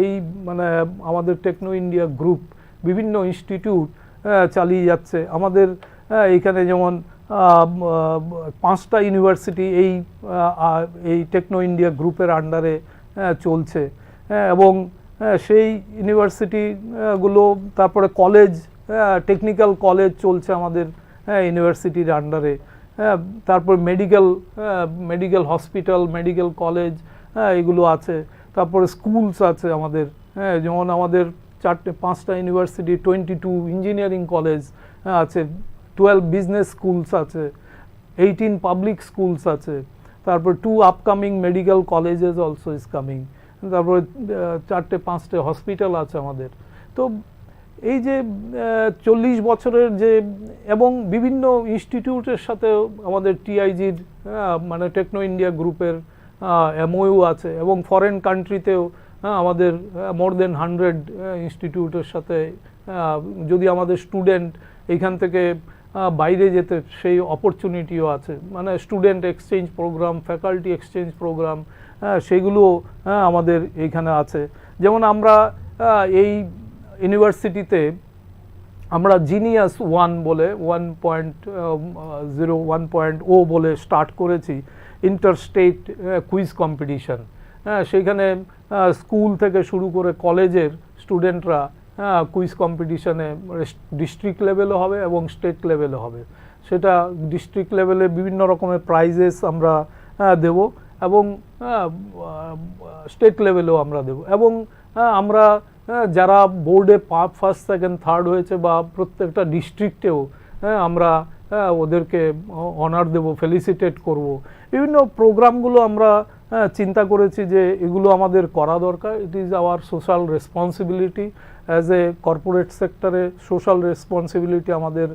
এই মানে আমাদের টেকনো ইন্ডিয়া গ্রুপ বিভিন্ন ইনস্টিটিউট চালিয়ে যাচ্ছে। আমাদের এইখানে যেমন 5টা ইউনিভার্সিটি এই টেকনো ইন্ডিয়া গ্রুপের আন্ডারে চলছে, এবং সেই ইউনিভার্সিটিগুলো, তারপরে কলেজ, টেকনিক্যাল কলেজ চলছে আমাদের ইউনিভার্সিটির আন্ডারে, তারপর মেডিকেল হসপিটাল, মেডিকেল কলেজ এগুলো আছে, তারপরে স্কুলস আছে আমাদের। যেমন আমাদের 5টা ইউনিভার্সিটি, 22 ইঞ্জিনিয়ারিং কলেজ আছে, 12 বিজনেস স্কুলস আছে, 18 পাবলিক স্কুলস আছে, তারপর 2 upcoming medical colleges also is coming, তারপরে 4-5টে হসপিটাল আছে আমাদের। তো এই যে 40 বছরের যে, এবং বিভিন্ন ইনস্টিটিউটের সাথে আমাদের টিআইজির মানে টেকনো ইন্ডিয়া গ্রুপের এমওইউ আছে, এবং ফরেন কান্ট্রিতেও আমাদের মোর দেন 100 ইনস্টিটিউটের সাথে, যদি আমাদের স্টুডেন্ট এইখান থেকে বাইরে যেতে, সেই অপরচুনিটিও আছে। মানে student exchange programme, faculty exchange programme, সেগুলো আমাদের এইখানে আছে। যেমন আমরা এই ইউনিভার্সিটিতে আমরা জিনিয়াস 1 বলে 1.0 বলে স্টার্ট করেছি, ইন্টারস্টেট কুইজ কম্পিটিশন। সেইখানে স্কুল থেকে শুরু করে কলেজের স্টুডেন্টরা কুইজ কম্পিটিশনে ডিস্ট্রিক্ট লেভেলও হবে এবং স্টেট লেভেলও হবে। সেটা ডিস্ট্রিক্ট লেভেলে বিভিন্ন রকমের প্রাইজেস আমরা দেব, এবং স্টেট লেভেলেও আমরা দেব। এবং আমরা যারা বোর্ডে ফার্স্ট, সেকেন্ড, থার্ড হয়েছে, বা প্রত্যেকটা ডিস্ট্রিক্টেও আমরা ওদেরকে অনার দেব, ফেলিসিটেট করব। বিভিন্ন প্রোগ্রামগুলো আমরা চিন্তা করেছি যে এগুলো আমাদের করা দরকার। It is our social responsibility as a corporate সেক্টরে। সোশ্যাল রেসপন্সিবিলিটি আমাদের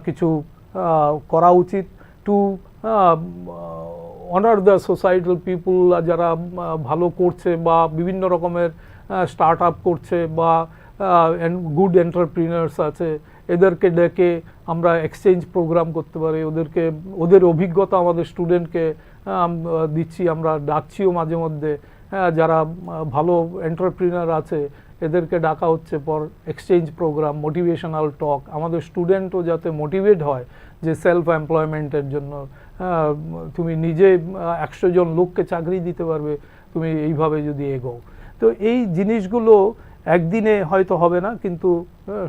কিছু করা উচিত, টু অনার দ্য সোসাইটাল পিপুল, যারা ভালো করছে বা বিভিন্ন রকমের স্টার্ট আপ করছে বা গুড এন্টারপ্রিনার্স আছে, এদেরকে ডেকে আমরা এক্সচেঞ্জ প্রোগ্রাম করতে পারি। ওদের অভিজ্ঞতা আমাদের স্টুডেন্টকে দিচ্ছি, আমরা ডাকছিও মাঝে মধ্যে। যারা ভালো এন্টারপ্রিনার আছে এদেরকে ডাকা হচ্ছে for exchange programme, motivational talk. আমাদের স্টুডেন্টও যাতে মোটিভেট হয় যে সেলফ এমপ্লয়মেন্টের জন্য তুমি নিজে 100 জন লোককে চাকরি দিতে পারবে তুমি এইভাবে যদি এগোও। তো এই জিনিসগুলো একদিনে হয়তো হবে না, কিন্তু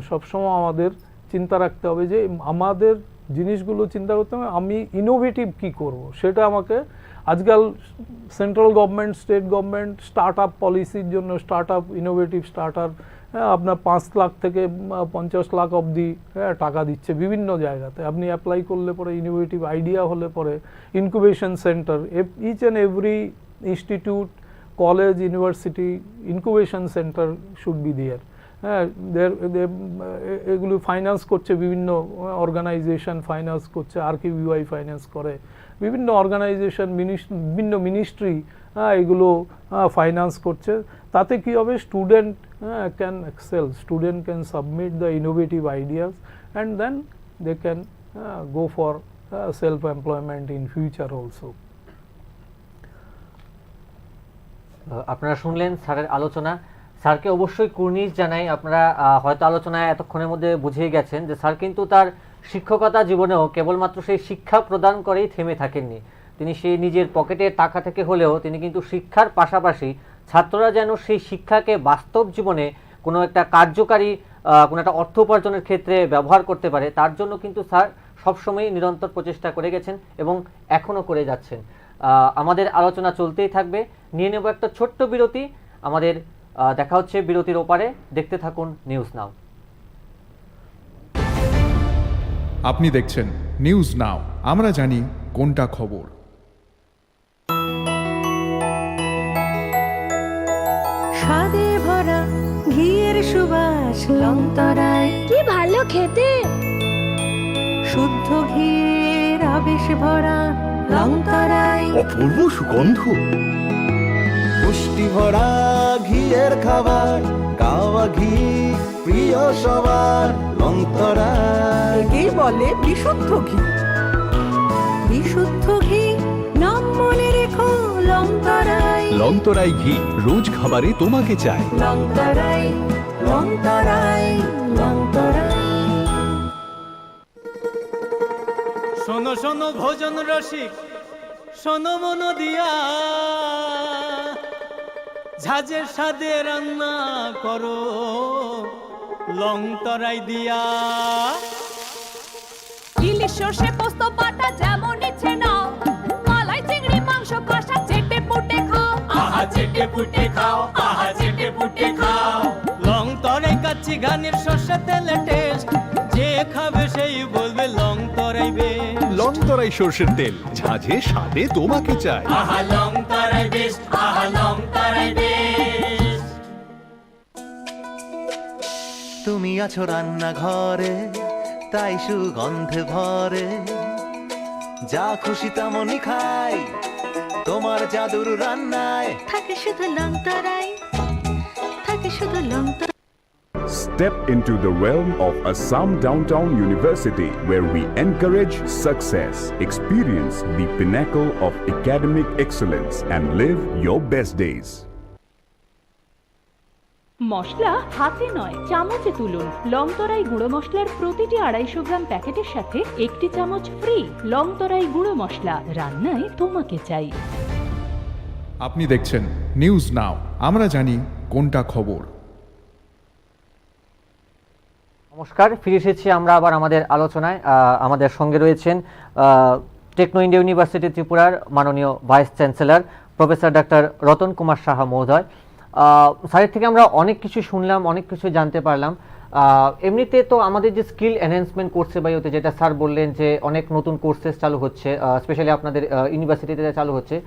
সবসময় আমাদের চিন্তা রাখতে হবে যে আমাদের জিনিসগুলো চিন্তা করতে হবে আমি ইনোভেটিভ কি করব। সেটা আমাকে আজকাল central government, state government start up পলিসির জন্য start up, innovative start up আপনার 5 লাখ থেকে 50 লাখ অবধি টাকা দিচ্ছে বিভিন্ন জায়গাতে। আপনি অ্যাপ্লাই করলে পরে, ইনোভেটিভ আইডিয়া হলে পরে incubation centre, each and every institute, college, university incubation centre should be there. হ্যাঁ এগুলো ফাইন্যান্স করছে, বিভিন্ন অর্গানাইজেশন ফাইন্যান্স করছে, RKBY ফাইন্যান্স করে, বিভিন্ন অর্গানাইজেশন বিভিন্ন মিনিস্ট্রি এগুলো ফাইন্যান্স করছে। তাতে কি হবে, student can excel, student can submit the innovative ideas and then they can go for self employment in future also. আপনারা শুনলেন স্যারের আলোচনা। স্যারকে অবশ্যই কুর্নিশ জানাই। আপনারা হয়তো আলোচনায় এতক্ষণের মধ্যে বুঝিয়ে গেছেন যে স্যার কিন্তু তার শিক্ষকতা জীবনেও কেবলমাত্র সেই শিক্ষা প্রদান করেই থেমে থাকেননি। তিনি সেই নিজের পকেটের টাকা থেকে হলেও তিনি কিন্তু শিক্ষার পাশাপাশি ছাত্ররা যেন সেই শিক্ষাকে বাস্তব জীবনে কোনো একটা কার্যকারী কোনো একটা অর্থ উপার্জনের ক্ষেত্রে ব্যবহার করতে পারে, তার জন্য কিন্তু স্যার সবসময় নিরন্তর প্রচেষ্টা করে গেছেন এবং এখনও করে যাচ্ছেন। আমাদের আলোচনা চলতেই থাকবে। নিয়ে নেব একটা ছোট্ট বিরতি। আমাদের দেখা হচ্ছে বিরতির ওপারে। দেখতে থাকুন নিউজ নাও। আপনি দেখছেন নিউজ নাও, আমরা জানি কোনটা খবর। স্বাদে ভরা ঘিয়ের সুবাস লংতরায়, কি ভালো খেতে। শুদ্ধ ঘিয়ের আবেশ ভরা লংতরায়, অপূর্ব সুগন্ধ, পুষ্টি ভরা ঘিয়ের খাবার, গাওয়া ঘি প্রিয় সবার লংতরায়। একেই বলে বিশুদ্ধ ঘি। বিশুদ্ধ ঘি নাম মনে রেখো লংতরায়। লংতরাই ঘি রোজ খাবারে তোমাকে চাই। লংতরায় লংতরায় লংতরায়। শোনো শোনো ভোজন রসিক, শোনো মন দিয়া, ঝাঁঝের স্বাদে রান্না করো লংতরাই দিয়া। ইলিশ সর্ষে পোস্ত বাটা যেমন ইচ্ছে নাও, মালাই চিংড়ি মাংস কষা চেটে পুটে খাও। আহা চেটে পুটে খাও, আহা চেটে পুটে খাও। লংতরাই কাচ্চি ঘানির সর্ষে তেলে টেস্ট, যে খাবে সেই বলবে লংতরাই বেশ। লংতরাই সর্ষের তেল, ঝাঁঝে স্বাদে তোমাকে চাই। আহা লংতরাই বেশ, আহা লংতরাই বেশ। তুমি আছো রান্নাঘরে, তাই সুগন্ধে ভরে, যা খুশি তেমনই খাই তোমার জাদুর রান্নায়। থাকে শুধু লংতরায়, থাকে শুধু Longtharai. Step into the realm of Assam Downtown University, where we encourage success, experience the pinnacle of academic excellence, and live your best days. মশলা হাতে নয় চামচে তুলুন। লংতরাই গুঁড়ো মশলার প্রতিটি 250 গ্রাম প্যাকেটের সাথে 1টি চামচ ফ্রি। লংতরাই গুঁড়ো মশলা, রান্নায় তোমাকে চাই। আপনি দেখছেন নিউজ নাও, আমরা জানি কোনটা খবর। নমস্কার, ফিরে এসেছি আমরা আবার আমাদের আলোচনায়। আমাদের সঙ্গে রয়েছেন টেকনো ইন্ডিয়া ইউনিভার্সিটি ত্রিপুরার মাননীয় vice chancellor professor doctor Ratan Kumar Saha মহোদয়। স্যারের থেকে আমরা অনেক কিছু শুনলাম, অনেক কিছু জানতে পারলাম। এমনিতে তো আমাদের যে স্কিল এনহ্যান্সমেন্ট কোর্সে বা ইউতে, যেটা স্যার বললেন যে অনেক নতুন কোর্সেস চালু হচ্ছে, স্পেশালি আপনাদের ইউনিভার্সিটিতে চালু হচ্ছে,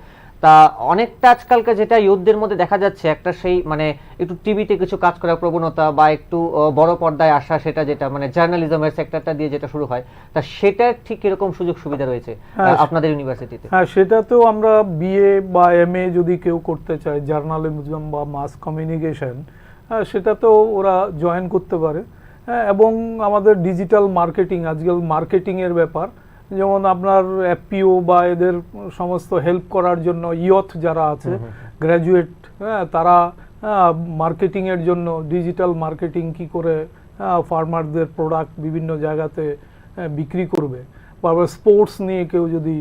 তা অনেকটা আজকালকার যেটা ইউথদের মধ্যে দেখা যাচ্ছে একটা সেই মানে একটু টিভিতে কিছু কাজ করার প্রবণতা বা একটু বড় পর্দায় আসা, সেটা যেটা মানে জার্নালিজমের সেক্টরটা দিয়ে যেটা শুরু হয়, তা সেটা ঠিক কিরকম সুযোগ সুবিধা রয়েছে আপনাদের ইউনিভার্সিটিতে? হ্যাঁ, সেটা তো আমরা BA বা MA যদি কেউ করতে চায় জার্নালিজম বা মাস কমিউনিকেশন, সেটা তো ওরা জয়েন করতে পারে। এবং আমাদের ডিজিটাল মার্কেটিং, আজকাল মার্কেটিংয়ের ব্যাপার, যেমন আপনার FPO বা এদের সমস্ত হেল্প করার জন্য ইয়থ যারা আছে গ্র্যাজুয়েট, তারা মার্কেটিংয়ের জন্য ডিজিটাল মার্কেটিং কি করে ফার্মারদের প্রোডাক্ট বিভিন্ন জায়গাতে বিক্রি করবে, বা স্পোর্টস নিয়ে কেউ যদি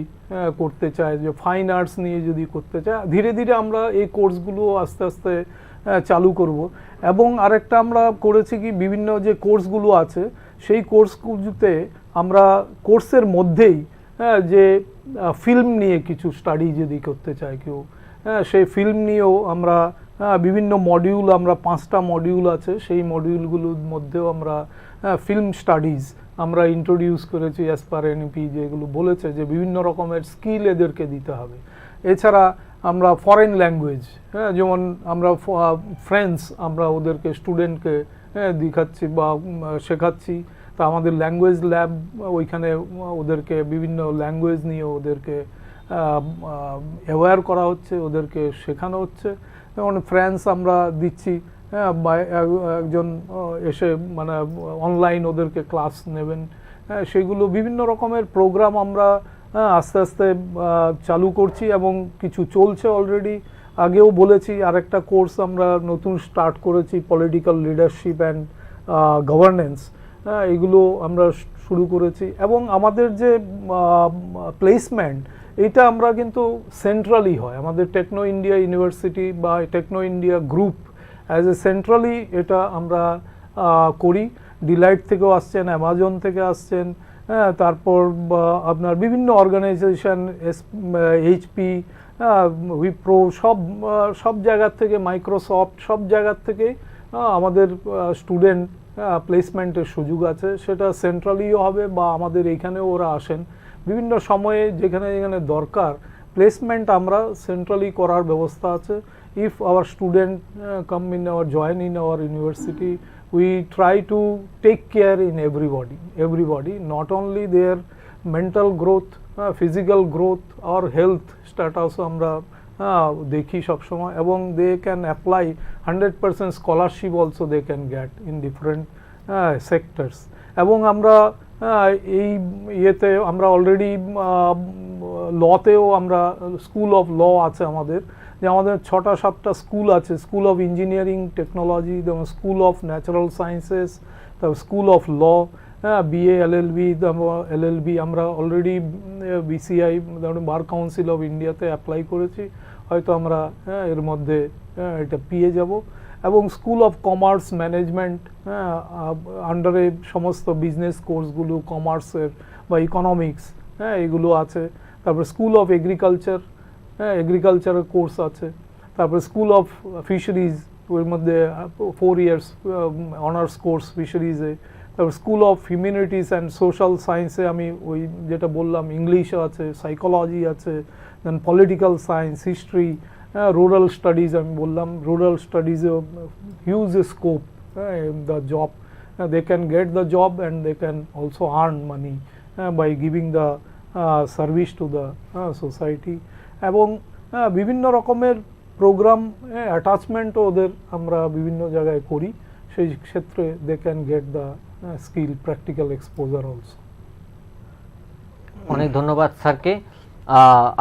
করতে চায়, যে ফাইন আর্টস নিয়ে যদি করতে চায়, ধীরে ধীরে আমরা এই কোর্সগুলো আস্তে আস্তে চালু করব। এবং আরেকটা আমরা করেছি কি, বিভিন্ন যে কোর্সগুলো আছে সেই কোর্সগুলোতে আমরা কোর্সের মধ্যেই যে ফিল্ম নিয়ে কিছু স্টাডি যদি করতে চায় কেউ, সেই ফিল্ম নিয়েও আমরা বিভিন্ন মডিউল, আমরা 5টা মডিউল আছে, সেই মডিউলগুলোর মধ্যেও আমরা ফিল্ম স্টাডিজ আমরা ইন্ট্রোডিউস করেছি অ্যাজ পার NEP, যেগুলো বলেছে যে বিভিন্ন রকমের স্কিল এদেরকে দিতে হবে। এছাড়া আমরা ফরেন ল্যাঙ্গুয়েজ, যেমন আমরা ফ্রেঞ্চ, আমরা ওদেরকে স্টুডেন্টকে দেখাচ্ছি বা শেখাচ্ছি। তা আমাদের ল্যাঙ্গুয়েজ ল্যাব, ওইখানে ওদেরকে বিভিন্ন ল্যাঙ্গুয়েজ নিয়ে ওদেরকে অ্যাওয়্যার করা হচ্ছে, ওদেরকে শেখানো হচ্ছে। যেমন ফ্রেন্স আমরা দিচ্ছি, বা একজন এসে মানে অনলাইন ওদেরকে ক্লাস নেবেন, সেগুলো বিভিন্ন রকমের প্রোগ্রাম আমরা আস্তে আস্তে চালু করছি এবং কিছু চলছে অলরেডি। আগেও বলেছি আরেকটা কোর্স আমরা নতুন স্টার্ট করেছি, পলিটিক্যাল লিডারশিপ অ্যান্ড গভর্নেন্স, এগুলো আমরা শুরু করেছি। এবং আমাদের যে প্লেসমেন্ট, এটা আমরা কিন্তু সেন্ট্রালি হয়, আমাদের টেকনো ইন্ডিয়া ইউনিভার্সিটি বা Techno India group as a centrally এটা আমরা করি। ডিলাইট থেকেও আসছেন, অ্যামাজন থেকে আসছেন, তারপর আপনার বিভিন্ন অর্গানাইজেশন, HP, উইপ্রো, সব জায়গার থেকে, মাইক্রোসফট, সব জায়গার থেকে আমাদের স্টুডেন্ট প্লেসমেন্টের সুযোগ আছে। সেটা সেন্ট্রালিও হবে বা আমাদের এইখানেও ওরা আসেন বিভিন্ন সময়ে, যেখানে যেখানে দরকার প্লেসমেন্ট আমরা সেন্ট্রালি করার ব্যবস্থা আছে। If hour student come in our join in our university, we try to take care in everybody, not only their mental growth, physical growth or health status আমরা দেখি সবসময়, এবং they can apply 100% scholarship also they can get in different sectors। এবং আমরা এই ইয়েতে আমরা অলরেডি লতেও আমরা স্কুল অফ ল আছে আমাদের, যে আমাদের 6টা-7টা স্কুল আছে, স্কুল অফ ইঞ্জিনিয়ারিং টেকনোলজি, যেমন স্কুল অফ ন্যাচারাল সায়েন্সেস, তারপর school of law, BA LLB আমরা already BCI bar council of ইন্ডিয়াতে অ্যাপ্লাই করেছি, হয়তো আমরা এর মধ্যে এটা পেয়ে যাব। এবং স্কুল অফ কমার্স ম্যানেজমেন্ট, আন্ডারে সমস্ত বিজনেস কোর্সগুলো কমার্সের বা ইকোনমিক্স, এগুলো আছে। তারপর স্কুল অফ এগ্রিকালচারের কোর্স আছে। তারপর স্কুল অফ ফিশারিজ, ওর মধ্যে 4 ইয়ার্স অনার্স কোর্স ফিশারিজে। তারপর school of humanities and social সায়েন্সে আমি ওই যেটা বললাম, ইংলিশ আছে, সাইকোলজি আছে, then political science, history, rural studies আমি বললাম, রুরাল স্টাডিজে huge scope, the job, they can get the job and they can also earn money by giving the service to the society। এবং বিভিন্ন রকমের প্রোগ্রাম অ্যাটাচমেন্টও ওদের আমরা বিভিন্ন জায়গায় করি, সেই ক্ষেত্রে they can get the skill practical exposure also। অনেক ধন্যবাদ স্যারকে।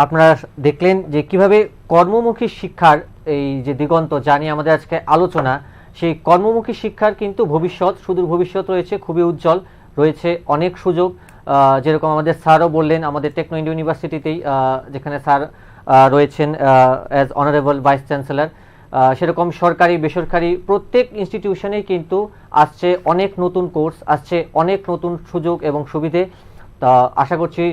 আপনারা দেখলেন যে কিভাবে কর্মমুখী শিক্ষার এই যে দিগন্ত জানিয়ে আমাদের আজকে আলোচনা, সেই কর্মমুখী শিক্ষার কিন্তু ভবিষ্যৎ, সুদূর ভবিষ্যৎ রয়েছে, খুবই উজ্জ্বল রয়েছে, অনেক সুযোগ। যেরকম আমাদের স্যারও বললেন, আমাদের টেকনো ইন্ডিয়া ইউনিভার্সিটিতেই যেখানে স্যার রয়েছেন অ্যাজ অনারেবল ভাইস চ্যান্সেলর, সেরকম সরকারি বেসরকারি প্রত্যেক ইনস্টিটিউশনেই কিন্তু আসছে অনেক নতুন কোর্স, আসছে অনেক নতুন সুযোগ এবং সুবিধে। তা আশা করছি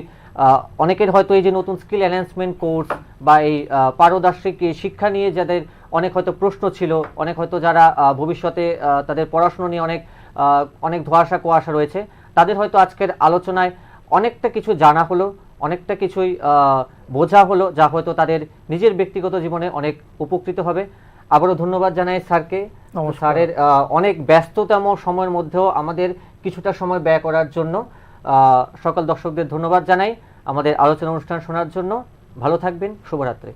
অনেকের হয়তো এই যে নতুন স্কিল এনহ্যান্সমেন্ট কোর্স বা এই পারদর্শিক শিক্ষা নিয়ে যাদের অনেক হয়তো প্রশ্ন ছিল, অনেক হয়তো যারা ভবিষ্যতে তাদের পড়াশোনা নিয়ে অনেক ধোঁয়াশা কুয়াশা রয়েছে, তাদের হয়তো আজকের আলোচনায় অনেকটা কিছু জানা হলো, অনেকটা কিছুই বোঝা হলো, যা হয়তো তাদের নিজের ব্যক্তিগত জীবনে অনেক উপকৃত হবে। আবারও ধন্যবাদ জানাই স্যারকে। স্যারের অনেক ব্যস্ততম সময়ের মধ্যেও আমাদের কিছুটা সময় ব্যয় করার জন্য সকল দর্শকদের ধন্যবাদ জানাই আমাদের আলোচনা অনুষ্ঠান শোনার জন্য। ভালো থাকবেন, শুভরাত্রি।